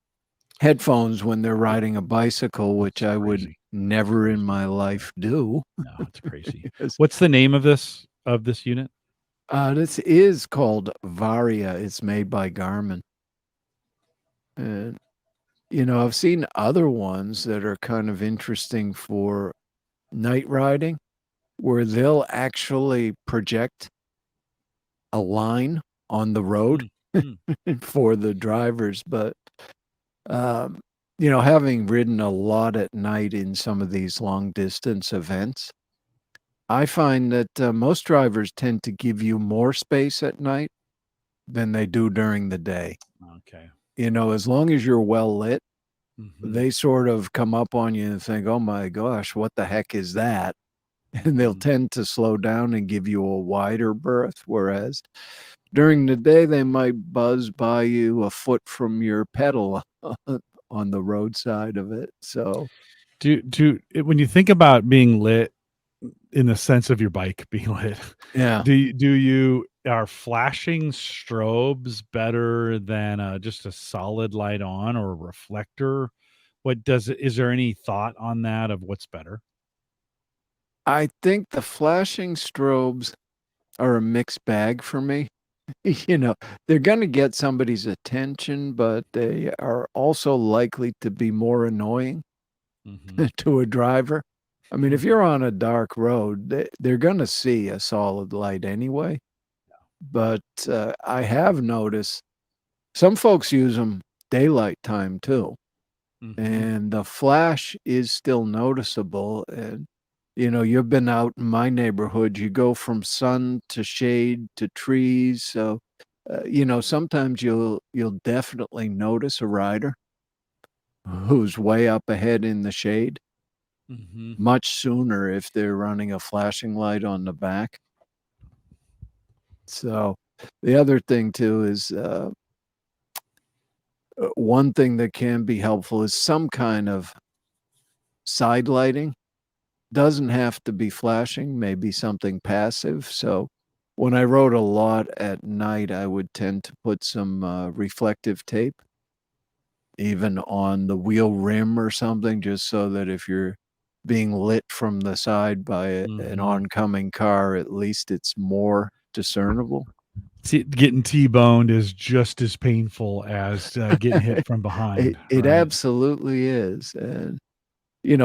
headphones when they're riding a bicycle, which It's I would crazy. It's never in crazy. my life do. No, it's crazy. Yes. What's the name of this unit? This is called Varia. It's made by Garmin. And, I've seen other ones that are kind of interesting for night riding where they'll actually project a line on the road Mm, mm. for the drivers. But, um, having ridden a lot at night in some of these long distance events, I find that most drivers tend to give you more space at night than they do during the day. Okay. As long as you're well lit, Mm-hmm. they sort of come up on you and think, oh my gosh, what the heck is that? And they'll Mm-hmm. tend to slow down and give you a wider berth. Whereas during the day, they might buzz by you a foot from your pedal on the roadside of it. So, When you think about being lit in the sense of your bike being lit, yeah, are flashing strobes better than just a solid light on or a reflector? Is there any thought on that of what's better? I think the flashing strobes are a mixed bag for me. You know, they're going to get somebody's attention, but they are also likely to be more annoying Mm-hmm. to a driver. I mean, if you're on a dark road, they're going to see a solid light anyway. But I have noticed some folks use them daylight time too, Mm-hmm. and the flash is still noticeable. And you've been out in my neighborhood. You go from sun to shade to trees, so sometimes you'll definitely notice a rider who's way up ahead in the shade Mm-hmm. much sooner if they're running a flashing light on the back. So the other thing too is one thing that can be helpful is some kind of side lighting. Doesn't have to be flashing, maybe something passive. So when I rode a lot at night, I would tend to put some reflective tape, even on the wheel rim or something, just so that if you're being lit from the side by an Mm-hmm. oncoming car, at least it's more discernible. See, getting T-boned is just as painful as getting hit from it behind, it right? absolutely is. And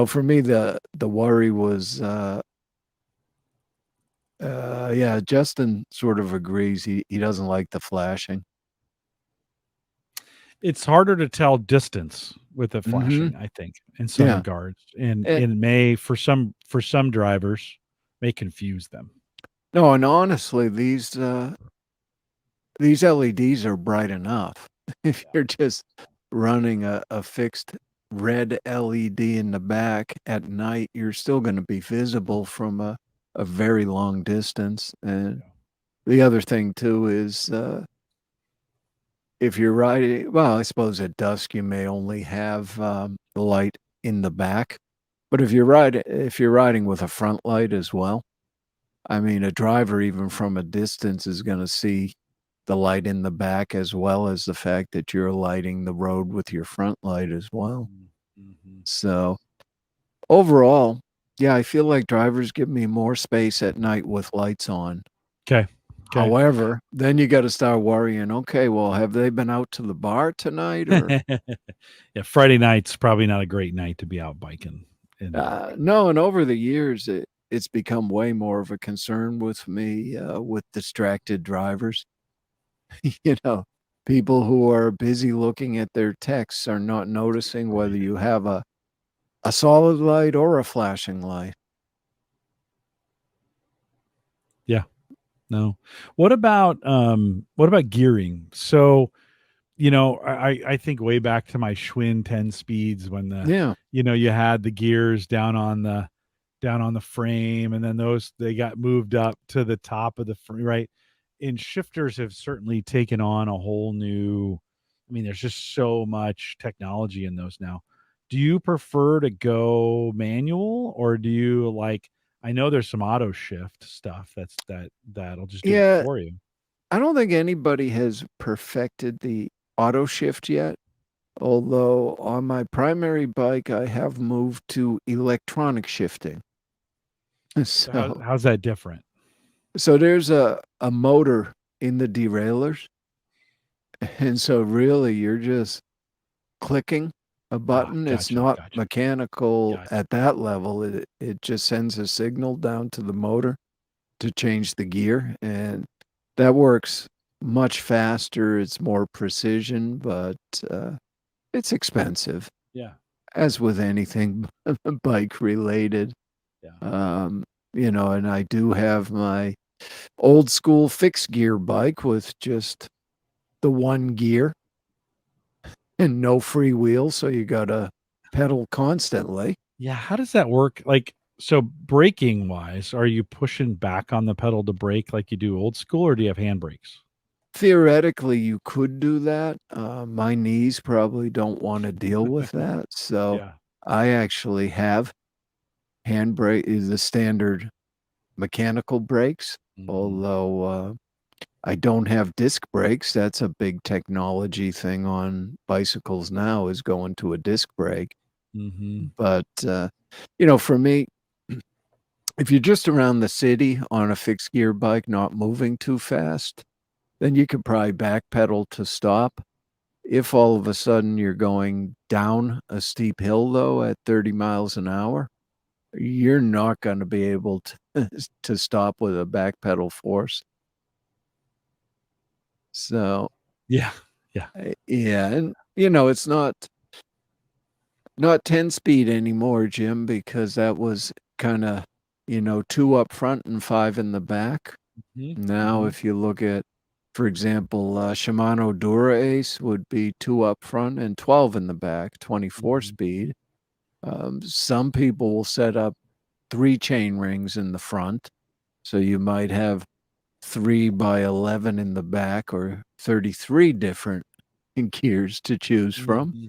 for me, the worry was yeah, Justin sort of agrees. He doesn't like the flashing. It's harder to tell distance with the Mhm. flashing, I think, in some Yeah. regards, and Eh, it may for some drivers may confuse them. no, and honestly, these LEDs are bright enough. If Yeah, you're just running a fixed red LED in the back at night, you're still gonna be visible from a very long distance. And yeah. the other thing too is, if you're riding well, I suppose at dusk, you may only have, the light in the back, but if you're riding with a front light as well, I mean, a driver, even from a distance, is gonna see the light in the back as well as the fact that you're lighting the road with your front light as well. Mm, mhm. So, overall, yeah, I feel like drivers give me more space at night with lights on. 'Kay, 'kay. However, then you gotta start worrying, "Okay, well, have they been out to the bar tonight or" Yeah, Friday night's probably not a great night to be out biking in the dark. No, and over the years, it's become way more of a concern with me, with distracted drivers. You know, people who are busy looking at their texts are not noticing whether Right. you have a solid light or a flashing light. Yeah, no. What about gearing? So, I think way back to my Schwinn 10 speeds when Yeah. you had the gears down on the frame, and then those they got moved up to the top of the frame, right? And shifters have certainly taken on a whole new. I mean, there's just so much technology in those now. Do you prefer to go manual, or do you like? I know there's some auto shift stuff that'll just do it Yeah, for you. I don't think anybody has perfected the auto shift yet, although on my primary bike, I have moved to electronic shifting. So how So how's that different? so there's a motor in the derailleurs, and so really you're just clicking a Ah, button. It's gotcha, not gotcha, mechanical gotcha. at that level. It just sends a signal down to the motor to change the gear, and that works much faster. It's more precision, but it's expensive, Yeah, as with anything bike related. yeah. And I do have my old school fixed gear bike with just the one gear and no free wheel. So you got to pedal constantly. Yeah, how does that work? Like, so braking wise, are you pushing back on the pedal to brake like you do old school, or do you have handbrakes? Theoretically, you could do that. My knees probably don't want to deal with that. So Yeah. I actually have handbrake is the standard mechanical brakes, Hmm. although I don't have disc brakes. That's a big technology thing on bicycles now is going to a disc brake. Hmm. But for me, if you're just around the city on a fixed gear bike, not moving too fast, then you could probably backpedal to stop. If all of a sudden you're going down a steep hill, though, at 30 miles an hour, you're not going to be able to, to stop with a backpedal force. So, Yeah. Yeah. yeah. And, it's not 10 speed anymore, Jim, because that was kind of, two up front and five in the back. Now, Hmm. if you look at, for example, Shimano Dura Ace would be two up front and 12 in the back, 24 Hmm. speed. Some people will set up three chain rings in the front. So you might have 3 by 11 in the back or 33 different gears to choose from. Hmm.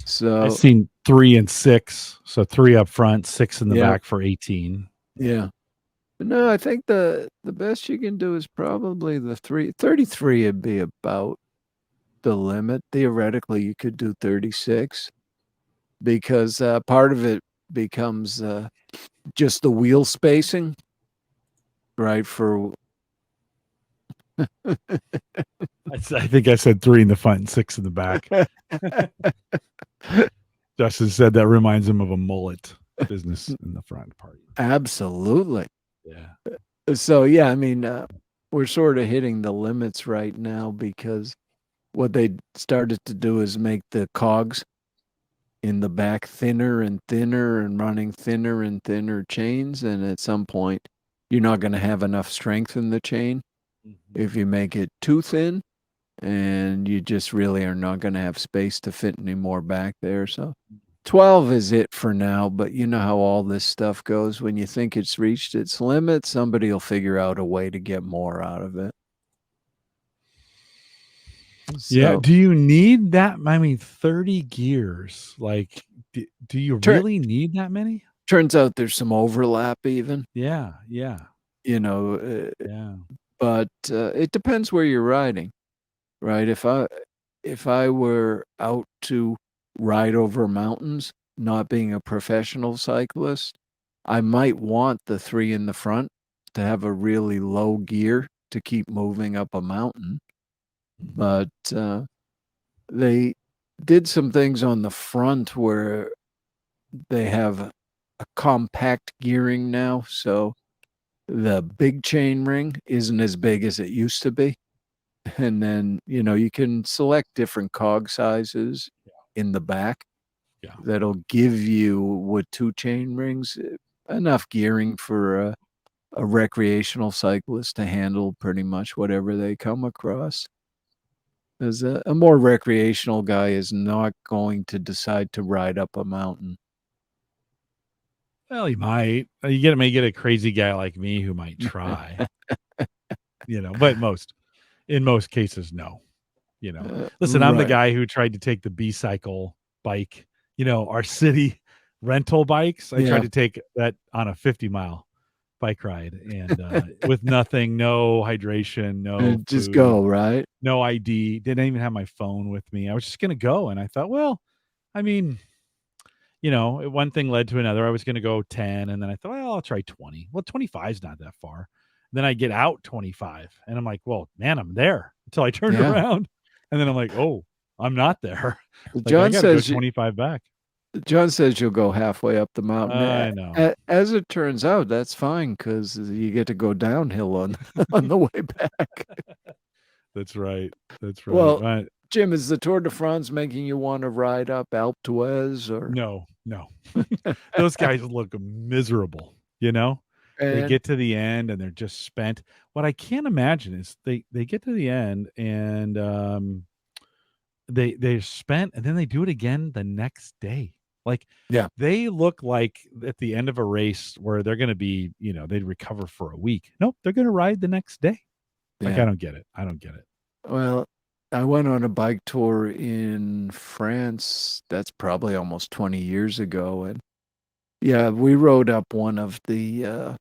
I've So, seen 3 and 6. So 3 up front, 6 in the yeah, back for 18. Yeah. yeah. But no, I think the best you can do is probably the 33 would be about the limit. Theoretically, you could do 36 because part of it becomes just the wheel spacing, right? For I think I said 3 in the front and 6 in the back. Justin said that reminds him of a mullet business in the front part. Absolutely. Yeah. So, yeah, I mean, we're sort of hitting the limits right now because what they started to do is make the cogs in the back thinner and thinner and running thinner and thinner chains. And at some point, you're not going to have enough strength in the chain if Mhm. you make it too thin. And you just really are not going to have space to fit any more back there. So 12 is it for now, but you know how all this stuff goes. When you think it's reached its limit, somebody will figure out a way to get more out of it. Yeah. So Do you need that? I mean, 30 gears. Like, do you turn, really need that many? turns out there's some overlap even, Yeah. Yeah. you know, Yeah. but it depends where you're riding, right? If I were out to ride over mountains, not being a professional cyclist, I might want the three in the front to have a really low gear to keep moving up a mountain. Mhm. But they did some things on the front where they have a compact gearing now. So the big chain ring isn't as big as it used to be. And then, you can select different cog sizes in the back Yeah. that'll give you with two chain rings enough gearing for a recreational cyclist to handle pretty much whatever they come across. As a more recreational guy is not going to decide to ride up a mountain. Well, he might. May get a crazy guy like me who might try, but in most cases, no. Listen, I'm the Right. guy who tried to take the B-cycle bike, our city rental bikes. I tried Yeah. to take that on a 50-mile bike ride and with nothing, no hydration, no And just food, go, right? no ID, didn't even have my phone with me. I was just going to go. And I thought, well, I mean, one thing led to another. I was going to go 10 and then I thought, well, I'll try 20. Well, 25 is not that far. Then I get out 25 and I'm like, well, man, I'm there until I turned Yeah. around. And then I'm like, oh, I'm not there. Like I John got to go says 25 back. John says you'll go halfway up the mountain. I know. As it turns out, that's fine because you get to go downhill on on the way back. That's right. That's right. Well, Jim, is the Tour de France making you want to ride up Alpe d'Huez or? No, no. Those guys look miserable, you know? they And get to the end and they're just spent. What I can't imagine is they get to the end and they're spent and then they do it again the next day. Like yeah, they look like at the end of a race where they're going to be, they'd recover for a week. Nope, they're going to ride the next day. Like I yeah. don't get it. I don't get it. Well, I went on a bike tour in France. That's probably almost 20 years ago. And yeah, we rode up one of the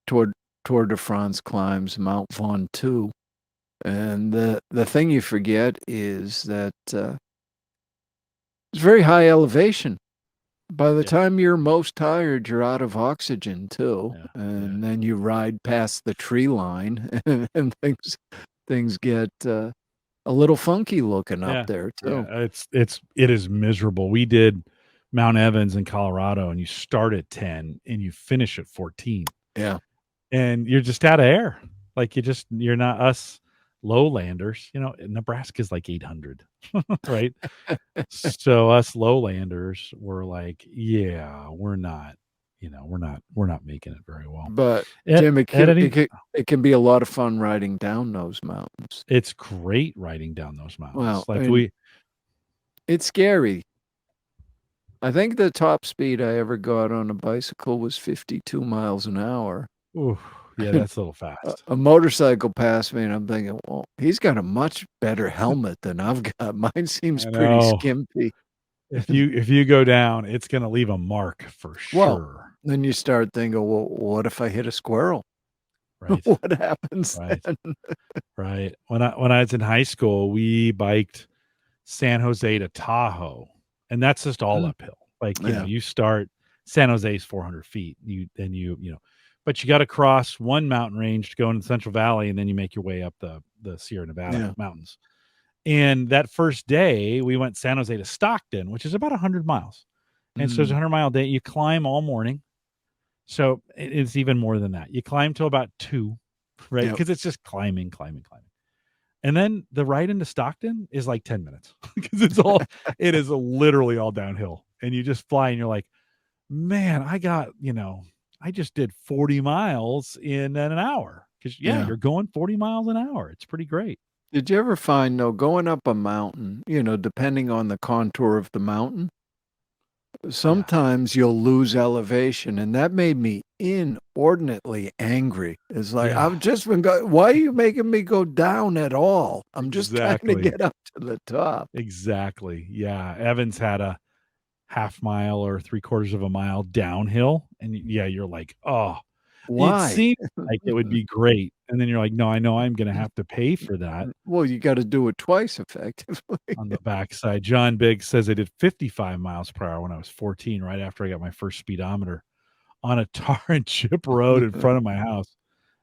Tour, Tour de France climbs, Mount Ventoux. And the thing you forget is that it's very high elevation. By the Yeah. time you're most tired, you're out of oxygen too. Yeah. Yeah. And then you ride past the tree line and things get a little funky looking up Yeah. there Yeah. too. It is miserable. We did Mount Evans in Colorado and you start at 10 and you finish at 14 Yeah. and you're just out of air. Like you're not us lowlanders, Nebraska's like 800, right? So us lowlanders were like, yeah, we're not making it very well. But At, Jim, at any it can be a lot of fun riding down those mountains. It's great riding down those mountains. Well, Like and it's scary. I think the top speed I ever got on a bicycle was 52 miles an hour. ooh, yeah, that's a little A, fast. a motorcycle passed me, and I'm thinking, well, he's got a much better helmet than I've got. Mine seems I pretty know. skimpy. If you go down, it's gonna leave a mark for Well, sure. then you start thinking, well, what if I hit a squirrel? Right. What happens Right. then? Right. When I was in high school, we biked San Jose to Tahoe, and that's just all Mm, uphill. Like, yeah, you start San Jose's 400 feet. But you got to cross one mountain range to go into the Central Valley, and then you make your way up the Sierra Nevada yeah. mountains. And that first day, we went San Jose to Stockton, which is about 100 miles. And so it's a Mm, 100-mile day. You climb all morning. So it's even more than that. You climb till about 2, right? yep, Because it's just climbing, climbing, climbing. And then the ride into Stockton is like 10 minutes because it is literally all downhill. And you just fly and you're like, man, I just did 40 miles in an hour. Because, yeah, yeah. you're going 40 miles an hour. It's pretty great. Did you ever find, though, going up a mountain, depending on the contour of the mountain, Yeah. sometimes you'll lose elevation, and that made me inordinately angry. It's like, Yeah. I've just been going, why are you making me go down at all? I'm just trying to Exactly. get up to the top. Exactly. Yeah. Evans had a half mile or three-quarters of a mile downhill. And yeah, you're like, oh, it Why? seemed like it would be great. And then you're like, no, I know I'm going to have to pay for that Well, you got to do it twice effectively. on the backside. John Biggs says I did 55 miles per hour when I was 14, right after I got my first speedometer on a tar and chip road in front of my house.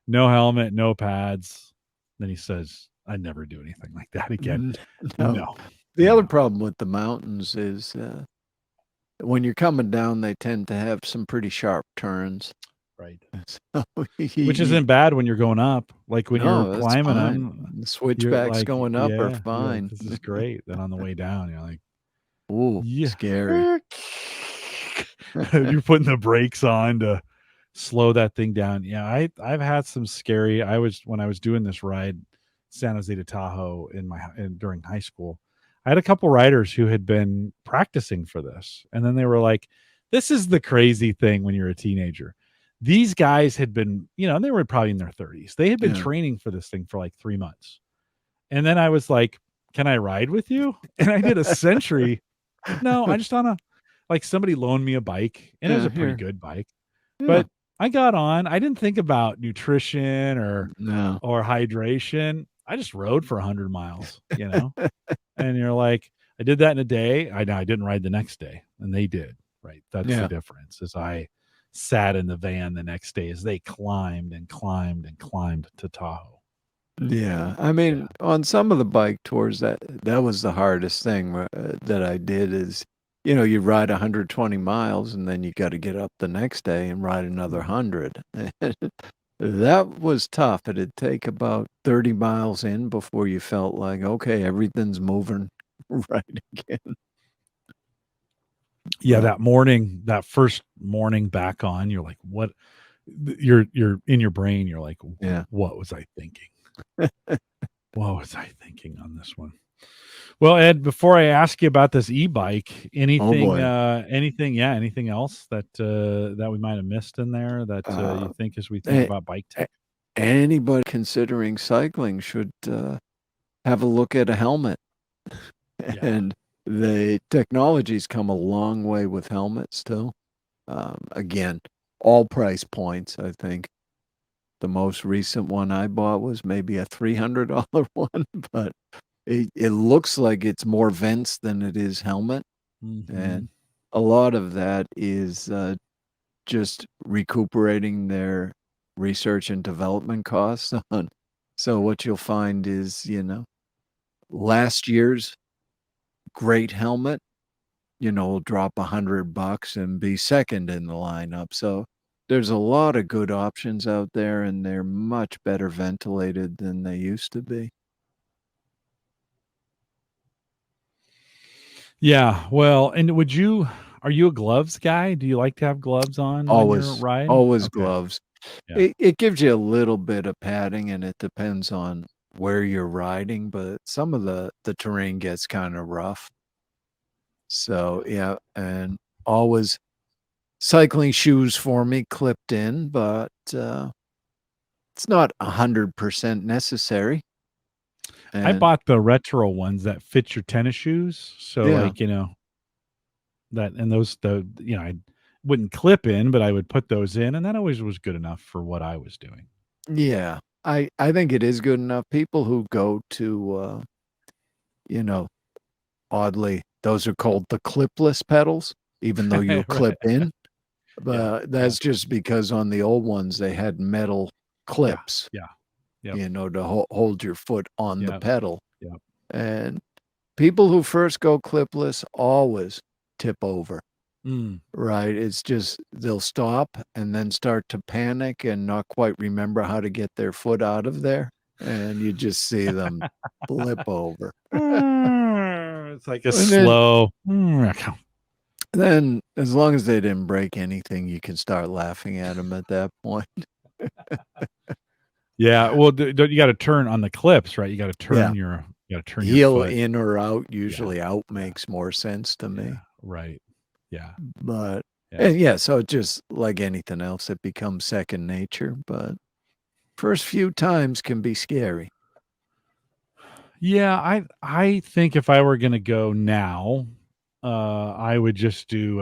No helmet, no pads. Then he says, I'd never do anything like that again. No. No, The other no, problem with the mountains is when you're coming down, they tend to have some pretty sharp turns. right. So Which you isn't bad when you're going up. Like when you're no, that's climbing fine. them, The you're switchbacks like, going up are yeah, you're like, fine. this is great. Then on the way down, you're like, Ooh, yeah. scary. You're putting the brakes on to slow that thing down. Yeah, I've had some scary. When I was doing this ride, San Jose to Tahoe during high school. I had a couple riders who had been practicing for this, and then they were like, "This is the crazy thing when you're a teenager." These guys had been, they were probably in their 30s. They had been Yeah. training for this thing for like 3 months, and then I was like, "Can I ride with you?" And I did a century. No, I just on a like somebody loaned me a bike, and it was Yeah, a pretty here. good bike. Yeah. But I got on. I didn't think about nutrition or No. hydration. I just rode for 100 miles. And you're like, I did that in a day. I didn't ride the next day, and they did. Right. That's the Yeah. difference. Is I sat in the van the next day as they climbed and climbed and climbed to Tahoe. Yeah. I Yeah. mean, on some of the bike tours, that was the hardest thing that I did is, you ride 120 miles and then you got to get up the next day and ride another Mhm. 100. That was tough. It'd take about 30 miles in before you felt like, okay, everything's moving right again. Yeah, But that first morning back on, you're like, what? you're in your brain. You're like, Yeah. what was I thinking? What was I thinking on this one? Well, Ed, before I ask you about this e-bike, Oh boy. anything else that that we might have missed in there that you Uh, think as we think a- about bike a- tech? Anybody considering cycling should have a look at a helmet. Yeah. And the technology's come a long way with helmets too. Again, all price points. I think the most recent one I bought was maybe a $300 one, but it looks like it's more vents than it is helmet. Hmm. And a lot of that is just recuperating their research and development costs on. So what you'll find is, last year's great helmet, will drop $100 and be second in the lineup. So there's a lot of good options out there, and they're much better ventilated than they used to be. Yeah. Well, and are you a gloves guy? Do you like to have gloves on when you're Always, riding? always Okay. gloves. Yeah. It gives you a little bit of padding, and it depends on where you're riding, but some of the terrain gets kind of rough. So yeah, and always cycling shoes for me clipped in, but it's not 100% necessary. I And bought the retro ones that fit your tennis shoes. So yeah, like, that and those I wouldn't clip in, but I would put those in, and that always was good enough for what I was doing. yeah, I think it is good enough. People who go to, you know, oddly, those are called the clipless pedals, even though you Right. clip in. Yeah. But Yeah. that's just because on the old ones they had metal Yeah. clips, Yeah. Yep. to hold your foot on the Yep. pedal. Yep. And people who first go clipless always tip over. Mm. Right, it's just they'll stop and then start to panic and not quite remember how to get their foot out of there, and you just see them flip over. It's like a And then slow. then as long as they didn't break anything, you can start laughing at them at that point. Yeah. Well, you got to turn on the clips, right? Yeah, You got to turn your heel foot. in or out, Yeah. usually out Yeah. makes more sense to Yeah. me, Right. Yeah. but Yeah. and yeah, so just like anything else, it becomes second nature, but first few times can be scary. Yeah, I think if I were gonna go now, I would just do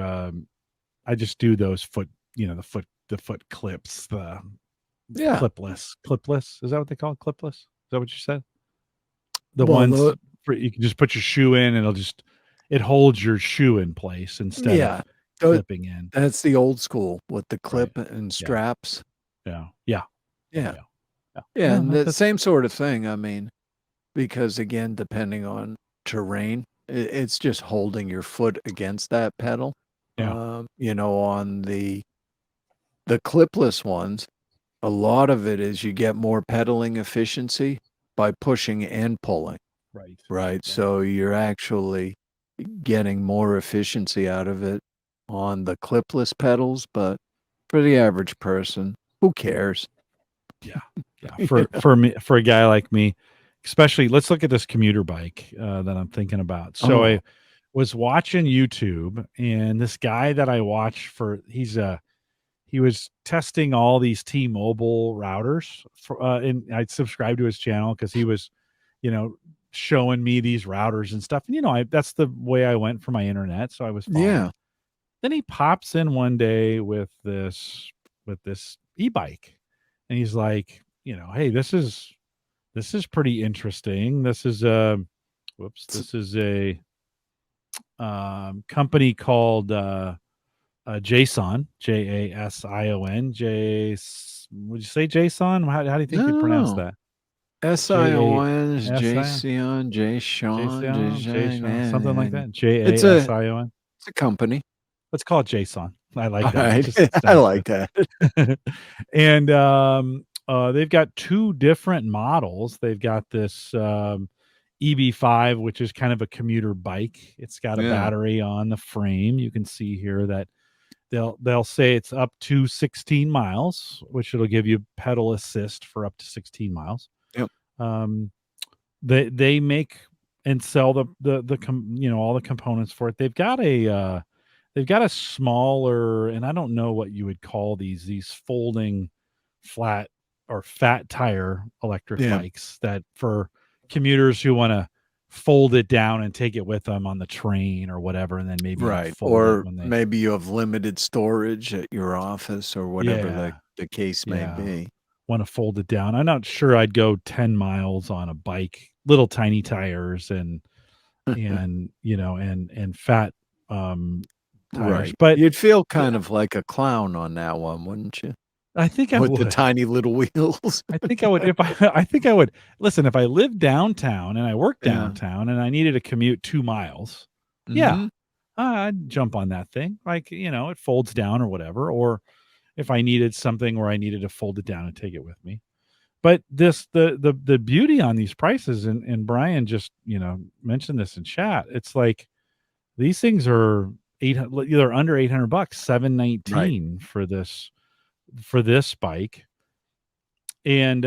I just do those the foot clips, the Yeah. clipless. Is that what they call it? Clipless? Is that what you said? The Well, ones the for you can just put your shoe in and it holds your shoe in place instead yeah, of tho clipping in. that's the old school with the Right. clip and Yeah. straps. Yeah. Yeah. Yeah. Yeah. Yeah. Yeah, No, and the that's same sort of thing, I mean, because again, depending on terrain, it's just holding your foot against that pedal. yeah. On the clipless ones, a lot of it is you get more pedaling efficiency by pushing and pulling, Right. right? Right. So you're actually getting more efficiency out of it on the clipless pedals, but for the average person, who cares? Yeah. Yeah. You know? For me, for a guy like me, especially, let's look at this commuter bike that I'm thinking about. So Oh, I was watching YouTube, and this guy that I watch for he was testing all these T-Mobile routers and I subscribed to his channel because he was, you know, showing me these routers and stuff. And that's the way I went for my internet, so I was following. yeah. Then he pops in one day with this e-bike, and he's like, hey, this is pretty interesting. This is a whoops, S this is a company called JSON, Jasion, would you say JSON? How do you think you pronounce no. that? J SION is A S I N, Jason, Jason, JSON, something like Jason. that. It's a JASION. it's a company. Let's call it JSON. I like that. It Alright. just I sounds like good. that. And they've got two different models. They've got this EB5, which is kind of a commuter bike. It's got a Yeah. battery on the frame. You can see here that they'll say it's up to 16 miles, which it'll give you pedal assist for up to 16 miles. Yep. Um, they make and sell all the components for it. They've got a smaller, and I don't know what you would call these folding flat or fat tire electric Yeah. bikes that for commuters who want to fold it down and take it with them on the train or whatever, and then maybe Right. unfold it Or when they maybe you have limited storage at your office or whatever yeah the case may yeah be. want to fold it down. I'm not sure I'd go 10 miles on a bike, little tiny tires and and fat tires, Right. but You'd feel kind of like a clown on that one, wouldn't you? I think I With the would. tiny little wheels. I think I would if I think I would listen if I lived downtown and I worked Yeah. downtown and I needed to commute 2 miles. Yeah, Mhm. I'd jump on that thing. Like, it folds down or whatever, or if I needed something where I needed to fold it down and take it with me. But the beauty on these prices, and Brian just, mentioned this in chat. It's like these things are either under $800, Right. 719 for this bike. And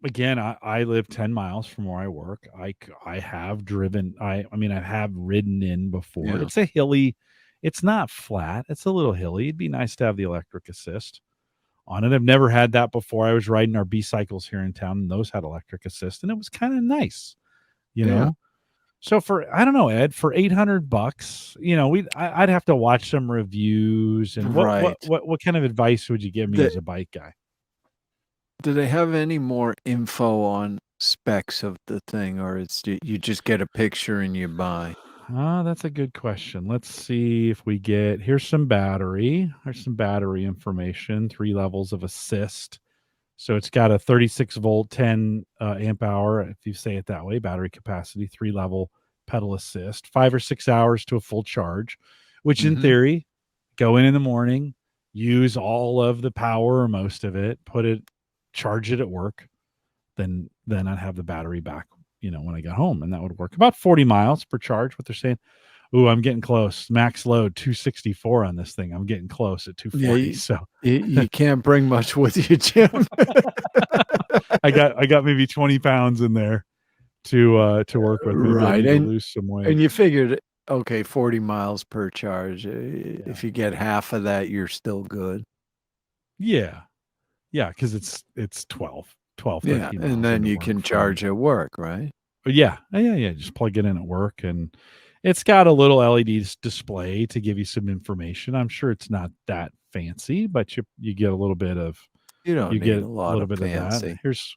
again, I live 10 miles from where I work. I have driven, I mean, I have ridden in before. Yeah. It's not flat. It's a little hilly. It'd be nice to have the electric assist on it. I've never had that before. I was riding our B cycles here in town, and those had electric assist, and it was kind of nice, you Yeah. know. So I don't know, Ed, for $800, I'd have to watch some reviews. And Right. what kind of advice would you give me The as a bike guy? Do they have any more info on specs of the thing, or you just get a picture and you buy? That's a good question. Let's see if we get here's some battery. Here's some battery information, 3 levels of assist. So it's got a 36 volt, 10 amp hour, if you say it that way, battery capacity, 3 level pedal assist, 5 or 6 hours to a full charge, which in Mhm. theory, go in the morning, use all of the power or most of it, charge it at work, then I'd have the battery back, when I got home, and that would work about 40 miles per charge. What they're saying, ooh, I'm getting close. Max load 264 on this thing. I'm getting close at Yeah, 240. So you can't bring much with you, Jim. I got maybe 20 pounds in there to work with. Maybe I Right, need to lose some weight. and you figured, okay, 40 miles per charge, Yeah. if you get half of that, you're still good. Yeah. Yeah, because it's 12, Yeah, 13 and miles then into you work can for me. charge at work, right? But yeah. Just plug it in at work, and it's got a little LED display to give you some information. I'm sure it's not that fancy, but you get a little bit of You don't you need get a a lot little of bit of that. fancy. Here's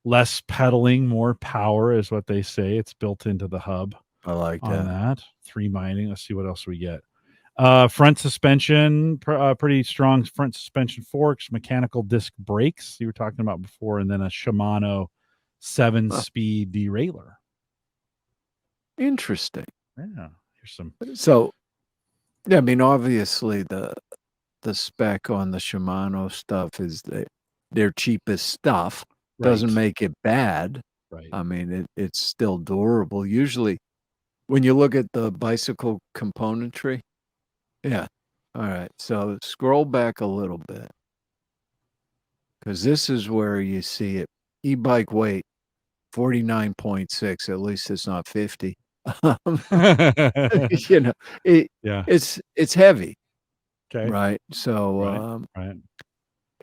less pedaling, more power is what they say. It's built into the hub I like on that. that. 3 mining. Let's see what else we get. Front suspension, pretty strong front suspension forks, mechanical disc brakes you were talking about before, and then a Shimano 7-speed derailleur. Interesting. Yeah, here's some So, yeah, I mean, obviously, the spec on the Shimano stuff is their cheapest stuff. Doesn't right, make it bad. right. I mean, it's still durable. Usually, when you look at the bicycle componentry, yeah. All right. So scroll back a little bit because this is where you see it. E-bike weight 49.6. At least it's not 50. Um, you know, it Yeah. it's heavy, Okay. right? So Right.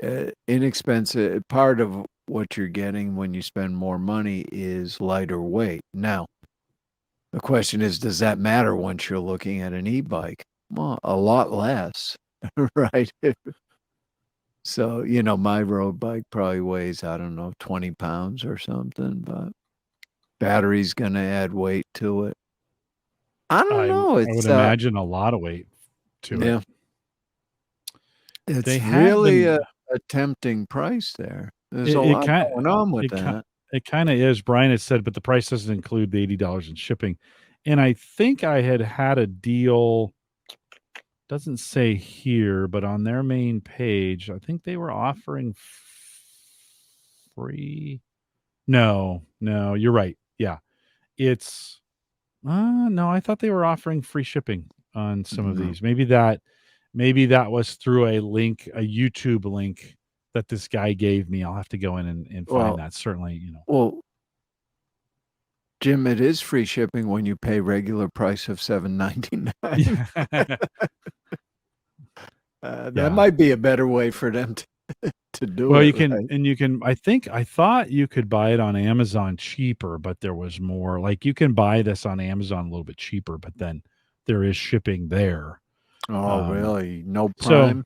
Right. inexpensive. Part of what you're getting when you spend more money is lighter weight. Now, the question is, does that matter once you're looking at an e-bike? Well, a lot less, right? So, my road bike probably weighs, I don't know, 20 pounds or something, but battery's going to add weight to it. I don't know. I would It's, imagine a lot of weight to it. yeah, They it's have really been a tempting price there. There's a it lot kind going on with it kind that. it kind of is. Brian has said, but the price doesn't include the $80 in shipping. And I think I had a deal. Doesn't say here, but on their main page, I think they were offering free. No, you're right. Yeah, it's no. I thought they were offering free shipping on some of No. these. Maybe maybe that was through a YouTube link that this guy gave me. I'll have to go in and find Well, that. Certainly, well, Jim, it is free shipping when you pay regular price of $7.99. Yeah. That might be a better way for them to do Well, it, you can, right? and you can, I thought you could buy it on Amazon cheaper, but there was more. Like you can buy this on Amazon a little bit cheaper, but then there is shipping there. Oh, Um, really? No so Prime?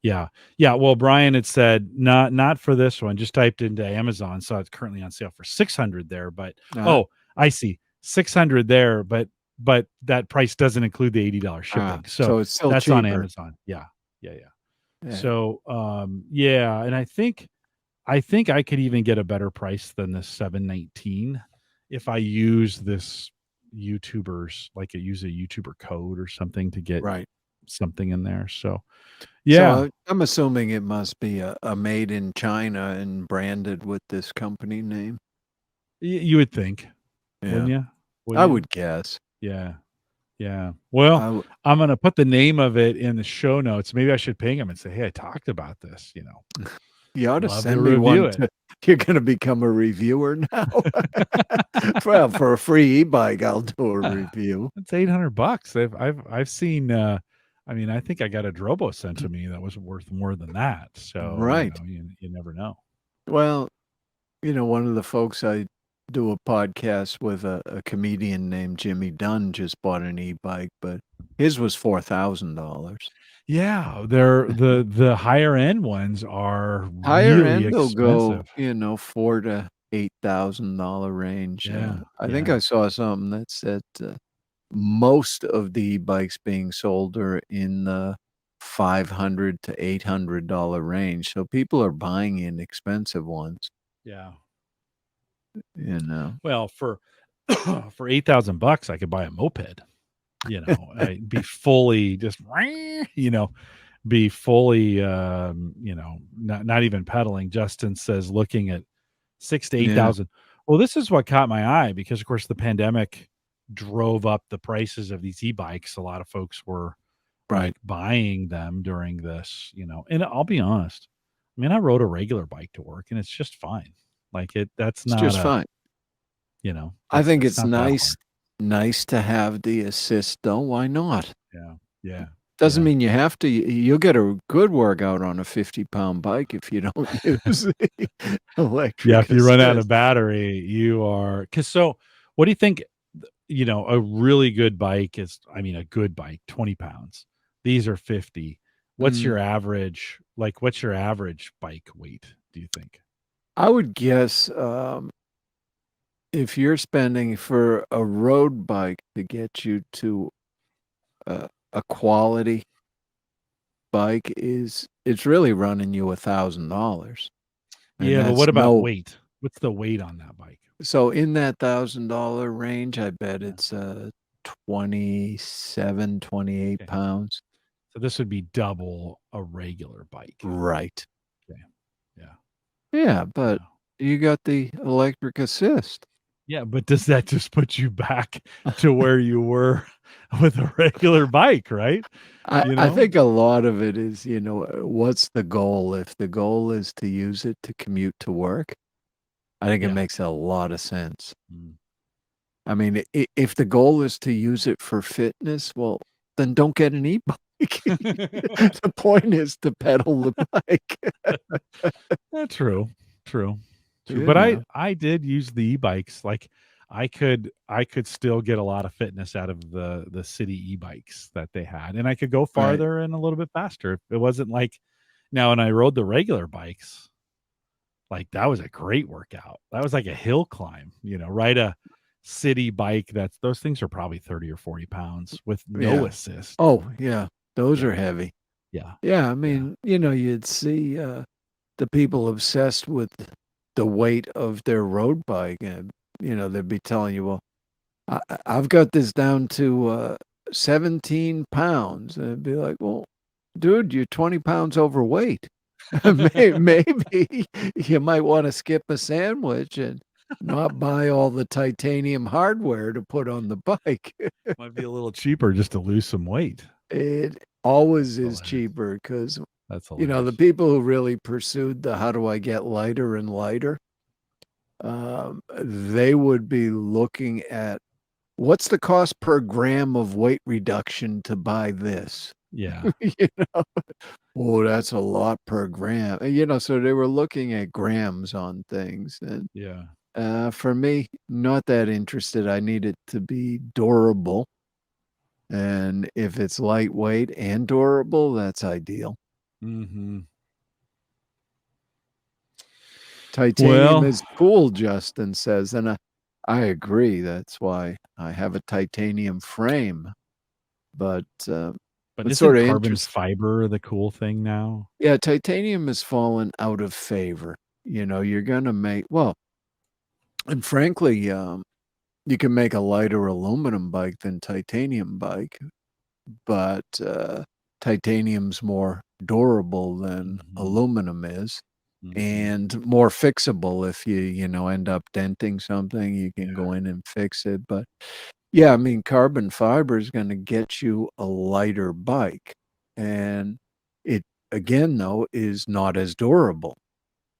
yeah, yeah. Well, Brian had said not for this one. Just typed into Amazon, saw it's currently on sale for 600 there. But Uh, oh, I see 600 there, but that price doesn't include the $80 shipping. So so it's still that's on cheaper. Amazon. Yeah, yeah, yeah. Yeah, So yeah, and I think I could even get a better price than this 719 if I use this YouTuber's, like I use a YouTuber code or something to get right. something in there. So So yeah, I'm assuming it must be a made in China and branded with this company name. you would think, wouldn't Yeah, you? I Wouldn't you? would guess. Yeah, yeah. Well, I w- I'm gonna put the name of it in the show notes. Maybe I should ping him and say, "Hey, I talked about this. you ought to Love to send me review one it." to. You're going to become a reviewer now. Well, for a free e-bike, I'll do a review. It's $800. I've seen. I mean, I think I got a Drobo sent to me that was worth more than that. So Right. you never know. Well, one of the folks I do a podcast with, a comedian named Jimmy Dunn, just bought an e-bike, but his was $4,000. Yeah, they're the higher end ones are Higher really end will go, expensive. $4 to $8,000 range. Yeah, I think yeah, I saw something that said most of the e-bikes being sold are in the $500 to $800 range. So people are buying inexpensive ones, yeah. you know. Well, for for $8,000, I could buy a moped. I'd be fully just be fully not even pedaling. Justin says looking at six to eight Yeah, thousand. Well, this is what caught my eye because of course the pandemic drove up the prices of these e-bikes. A lot of folks were right. like buying them during this. And I'll be honest. I mean, I rode a regular bike to work and it's just fine. Like that's It's not just a, fine. I that's think it's it's not that hard. nice to have the assist though. Why not? Yeah. Yeah. Doesn't Yeah. mean you have to. You'll get a good workout on a 50-pound bike if you don't use the Yeah, electric if you run out of assist. battery, you are cuz so what do you think a really good bike is, I mean a good bike 20 pounds. These are 50. Mm, What's your average bike weight, do you think? I would guess, if you're spending for a road bike to get you to a quality bike, it's really running you $1,000, and Yeah, but that's what about no. weight? What's the weight on that bike? So in that $1,000 range, I bet Yeah. it's 27, 28 Okay. pounds. So this would be double a regular bike. Right. Okay. Yeah. Yeah, but Yeah. you got the electric assist. Yeah, but does that just put you back to where you were with a regular bike, right? I You I know? think a lot of it is, what's the goal? If the goal is to use it to commute to work, I think it Yeah. makes a lot of sense. Mm. I mean, if the goal is to use it for fitness, well, then don't get an e-bike. The point is to pedal the bike, True, true, true. you But I know? I did use the e-bikes. Like I could still get a lot of fitness out of the city e-bikes that they had, and I could go Right. farther and a little bit faster. It wasn't like now when I rode the regular bikes, like that was a great workout. That was like a hill climb. Ride a city bike. Those things are probably 30 or 40 pounds with no Yeah. assist. Oh, yeah. Those are Yeah, heavy. yeah, Yeah, I yeah, mean, you'd see, the people obsessed with the weight of their road bike, and, they'd be telling you, "Well, I've got this down to, 17 pounds." And it'd be like, "Well, dude, you're 20 pounds overweight. Maybe you might wanna skip a sandwich and not buy all the titanium hardware to put on the bike." might be a little cheaper just to lose some weight. always is hilarious. cheaper because, That's the hilarious. people who really pursued the how do I get lighter and lighter, they would be looking at what's the cost per gram of weight reduction to buy this? Yeah. You know, oh, that's a lot per gram. So they were looking at grams on things. And Yeah. for me, not that interested. I need it to be durable. And if it's lightweight and durable, that's ideal. Mm-hmm. Titanium Well, is cool, Justin says, and I agree. That's why I have a titanium frame. But but it's isn't sort of carbon interesting. fiber the cool thing now? Yeah, titanium has fallen out of favor. You're going to and frankly, you can make a lighter aluminum bike than titanium bike, but titanium's more durable than Mm-hmm. aluminum is. Mm-hmm. And more fixable. If you end up denting something, you can go in and fix it. But yeah, I mean, carbon fiber is going to get you a lighter bike. And it, again, though, is not as durable.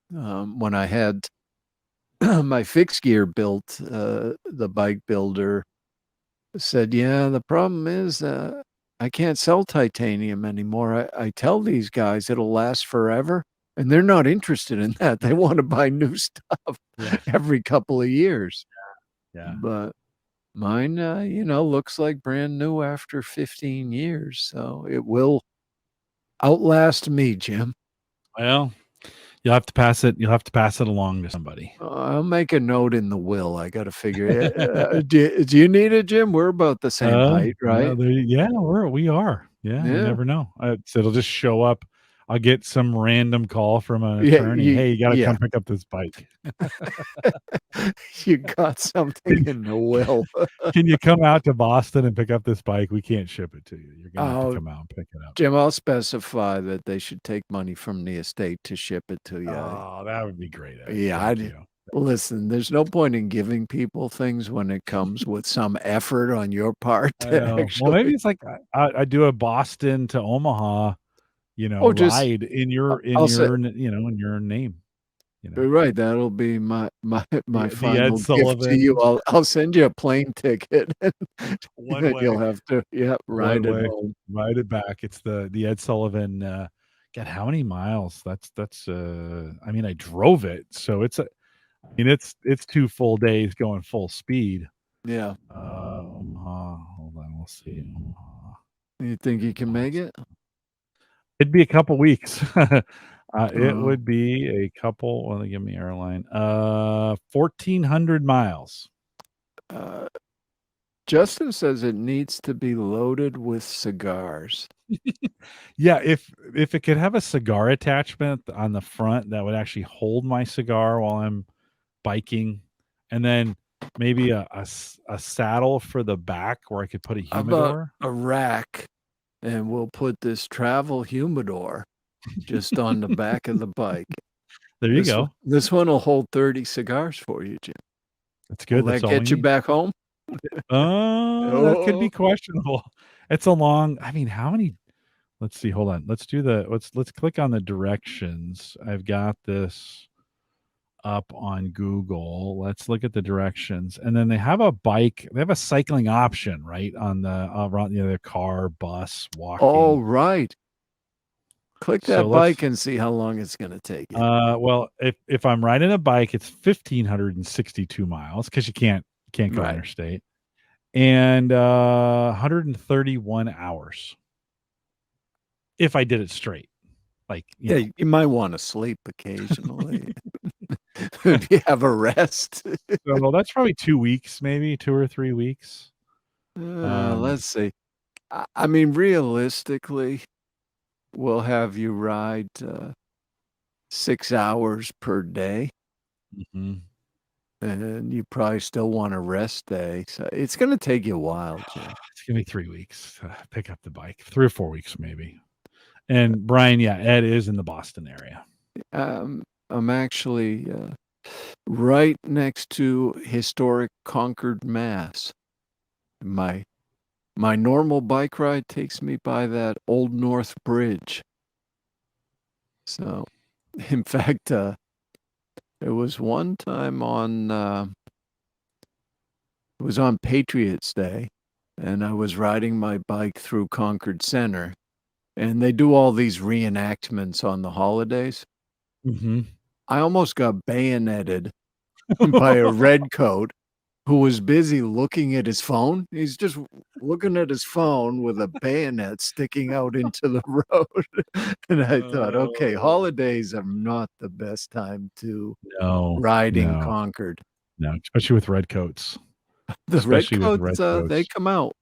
When I had my fixed gear built, the bike builder said, yeah, the problem is I can't sell titanium anymore. I tell these guys it'll last forever, and they're not interested in that. They want to buy new stuff Yeah. every couple of years. Yeah. But mine, looks like brand new after 15 years. So it will outlast me, Jim. Well, you'll have to pass it. You'll have to pass it along to somebody. I'll make a note in the will. I got to figure. Do you need it, Jim? We're about the same height, No, right? yeah, we are. Yeah, you Yeah. never know. It'll just show up. I'll get some random call from an Yeah. attorney. Hey, you got to Yeah. come pick up this bike. You got something in the will. Can you come out to Boston and pick up this bike? We can't ship it to you. You're gonna have to Oh, come out and pick it up. Jim, I'll specify that they should take money from the estate to ship it to you. Oh, that would be great, Ed. Yeah, Thank you. listen, there's no point in giving people things when it comes with some effort on your part I to know. Well, actually. maybe it's like I do a Boston to Omaha, Oh, just ride in your I'll say in your name. right. That'll be my The Ed final gift to you. Sullivan I'll send you a plane ticket, and one you'll way. have to One ride it way, home. ride it back. It's the Ed Sullivan. God, how many miles? That's. I mean, I drove it, so it's 2 full days going full speed. Yeah. Omaha. Hold on, we'll see. Omaha. You think you can make it? It'd be a couple weeks. It Uh, would be a couple. Well, they give me airline. 1,400 miles. uh, Justin says it needs to be loaded with cigars. Yeah, if it could have a cigar attachment on the front that would actually hold my cigar while I'm biking, and then maybe a saddle for the back where I could put a How about humidor. a rack, and we'll put this travel humidor just on the back of the bike. There you go. This one will hold 30 cigars for you, Jim. That's Will good. That's that all we get you need. back home? That could be Oh, questionable. It's a long. I mean, how many? Let's see. Hold on. Let's click on the directions. I've got this up on Google. Let's look at the directions. And then they have a bike, they have a cycling option, right? On the around their car, bus, all walking. right. Click So that let's bike and see how long it's going to take you. well, if I'm riding a bike, it's 1,562 miles because you can't go Right. interstate. And 131 hours if I did it straight. Like, Yeah, you might want to sleep occasionally. Maybe have a rest. so that's probably 2 weeks, maybe 2 or 3 weeks. Let's see. I mean, realistically, we'll have you ride 6 hours per day, Mhm. and you probably still want a rest day. So it's going to take you a while, Jim. It's gonna be 3 weeks to pick up the bike, 3 or 4 weeks maybe. And Brian, yeah, Ed is in the Boston area. I'm actually right next to historic Concord, Mass. My My normal bike ride takes me by that Old North Bridge. So, in fact, it was one time it was on Patriots Day, and I was riding my bike through Concord Center, and they do all these reenactments on the holidays. Mm-hmm. I almost got bayoneted by a redcoat who was busy looking at his phone. He's just looking at his phone with a bayonet sticking out into the road. And I thought, okay, holidays are not the best time to ride in Concord. No, especially with redcoats. The Especially with redcoats, they redcoats. come out.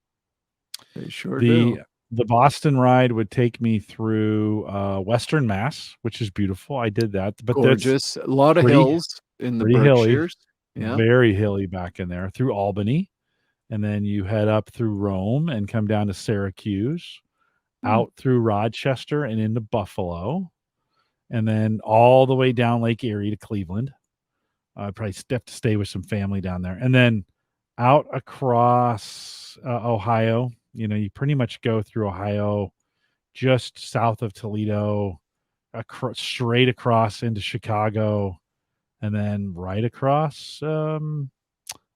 They sure do. The Boston ride would take me through Western Mass, which is beautiful. I did that, but Gorgeous. A lot of pretty hills in the pretty hilly, Berkshires. Yeah. very hilly back in there through Albany, and then you head up through Rome and come down to Syracuse, out through Rochester and into Buffalo, and then all the way down Lake Erie to Cleveland. I'd probably have to stay with some family down there, and then out across Ohio. You know, you pretty much go through Ohio, just south of Toledo, straight across into Chicago, and then right across through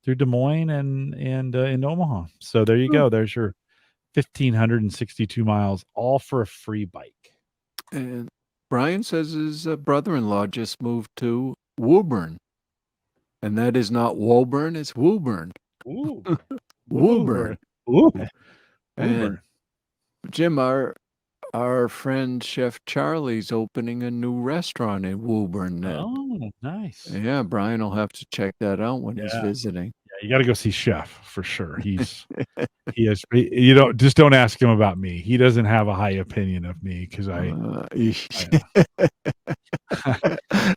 Des Moines and in Omaha. So there you go. There's your 1,562 miles, all for a free bike. And Brian says his brother-in-law just moved to Woburn. And that is not Woburn, it's Woburn. Ooh. Woburn. Ooh. And Jim, our friend Chef Charlie's opening a new restaurant in Woburn. Oh, nice. Yeah, Brian will have to check that out when he's visiting. Yeah, you got to go see Chef for sure. You don't ask him about me. He doesn't have a high opinion of me because I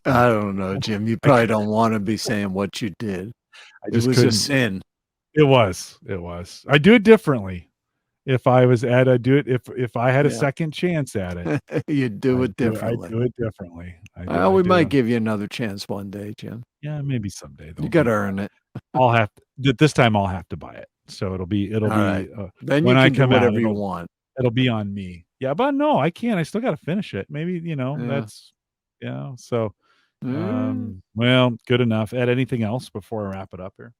don't know, Jim. You probably don't want to be saying what you did. It was a sin. It was. I do it differently. If I was at, I'd do it. If I had a second chance at it, you'd do it differently. I do it differently. We might give you another chance one day, Jim. Yeah, maybe someday. You got to earn it. I'll have to. This time, I'll have to buy it. So it'll be. Right. Then when you can I come do whatever out, you want. It'll be on me. Yeah, but no, I can't. I still got to finish it. Maybe that's. Yeah. So, well, good enough. Ed, anything else before I wrap it up here?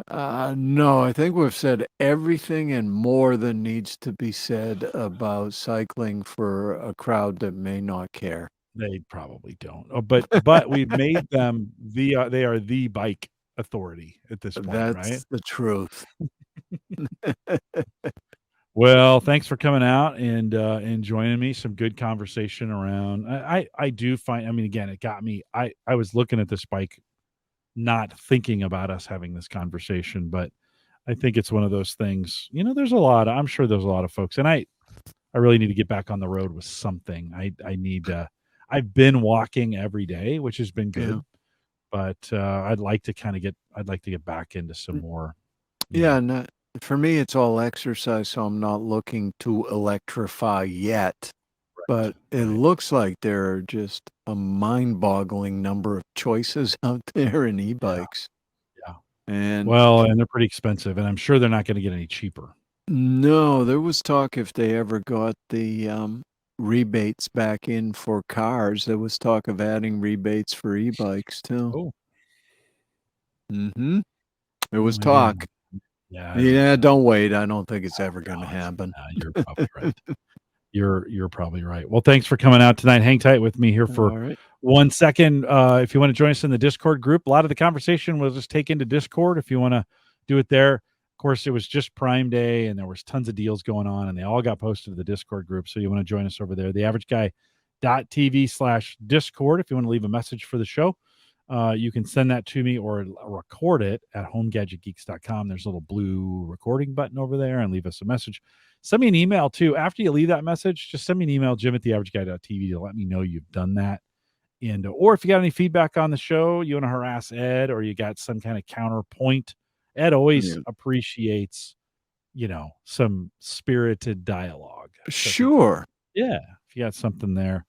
No, I think we've said everything and more than needs to be said about cycling for a crowd that may not care. They probably don't. Oh, but we've made them they are the bike authority at this point, right? That's the truth. Well, thanks for coming out and joining me. Some good conversation around. I do find. I mean, again, it got me. I was looking at this bike, not thinking about us having this conversation, but I think it's one of those things. You know, I'm sure there's a lot of folks, and I really need to get back on the road with something. I need to. I've been walking every day, which has been good, but I'd like to get back into some more. Yeah, for me, it's all exercise, so I'm not looking to electrify yet. Right, but it looks like there are just a mind-boggling number of choices out there in e-bikes. Yeah. And they're pretty expensive, and I'm sure they're not going to get any cheaper. No, there was talk if they ever got the rebates back in for cars, there was talk of adding rebates for e-bikes too. Oh. Mm-hmm. There was talk. Yeah, don't wait. I don't think it's ever going to happen. You're probably right. You're probably right. Well, thanks for coming out tonight. Hang tight with me here for 1 second. If you want to join us in the Discord group, a lot of the conversation we'll just take into Discord if you want to do it there. Of course, it was just Prime Day and there was tons of deals going on and they all got posted to the Discord group. So you want to join us over there, theaverageguy.tv/Discord. If you want to leave a message for the show, you can send that to me or record it at homegadgetgeeks.com. There's a little blue recording button over there and leave us a message. Send me an email too. After you leave that message, just send me an email, jim@theaverageguy.tv, to let me know you've done that. And or if you got any feedback on the show, you want to harass Ed or you got some kind of counterpoint, Ed always appreciates, some spirited dialogue. Sure. Yeah. If you got something there,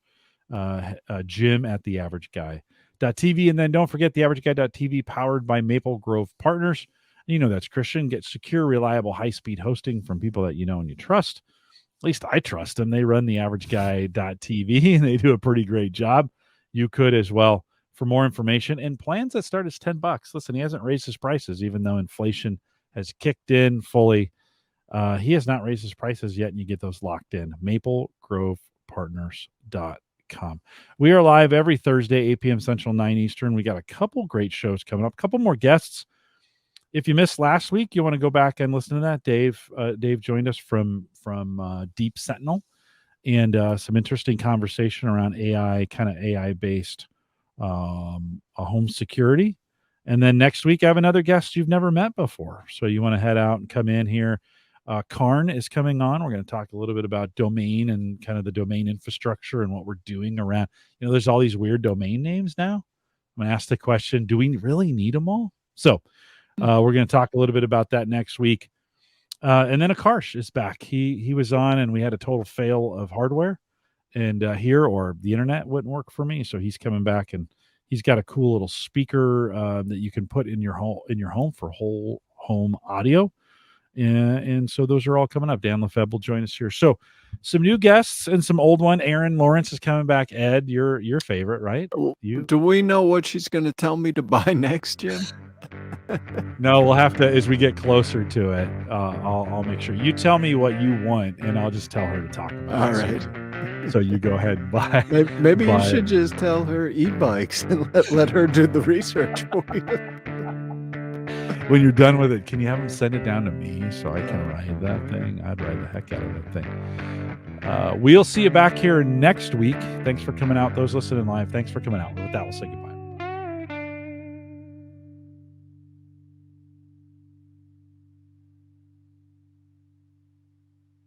Jim@theaverageguy.tv. And then don't forget theaverageguy.tv, powered by Maple Grove Partners. You know that's Christian. Get secure, reliable, high-speed hosting from people that you know and you trust. At least I trust them. They run theaverageguy.tv and they do a pretty great job. You could as well. For more information and plans that start as $10. Listen, he hasn't raised his prices, even though inflation has kicked in fully. He has not raised his prices yet, and you get those locked in. MapleGrovePartners.com. We are live every Thursday, 8 p.m. Central, 9 Eastern. We got a couple great shows coming up, a couple more guests. If you missed last week, you want to go back and listen to that. Dave joined us from Deep Sentinel, and some interesting conversation around AI, kind of AI-based home security. And then next week, I have another guest you've never met before. So you want to head out and come in here. Karn is coming on. We're going to talk a little bit about domain and kind of the domain infrastructure and what we're doing around. There's all these weird domain names now. I'm going to ask the question, do we really need them all? So we're going to talk a little bit about that next week. And then Akarsh is back. He was on, and we had a total fail of hardware. And or the internet wouldn't work for me. So he's coming back, and he's got a cool little speaker that you can put in your home for whole home audio. And so those are all coming up. Dan Lefebvre will join us here. So some new guests and some old one. Aaron Lawrence is coming back. Ed, your favorite, right? Do we know what she's going to tell me to buy next, Jim? No, we'll have to, as we get closer to it, I'll make sure. You tell me what you want, and I'll just tell her to talk about it. All right. So you go ahead and buy. Maybe you should just tell her Ebikes and let her do the research for you. When you're done with it, can you have them send it down to me so I can ride that thing? I'd ride the heck out of that thing. We'll see you back here next week. Thanks for coming out. Those listening live, thanks for coming out. With that, we'll say goodbye.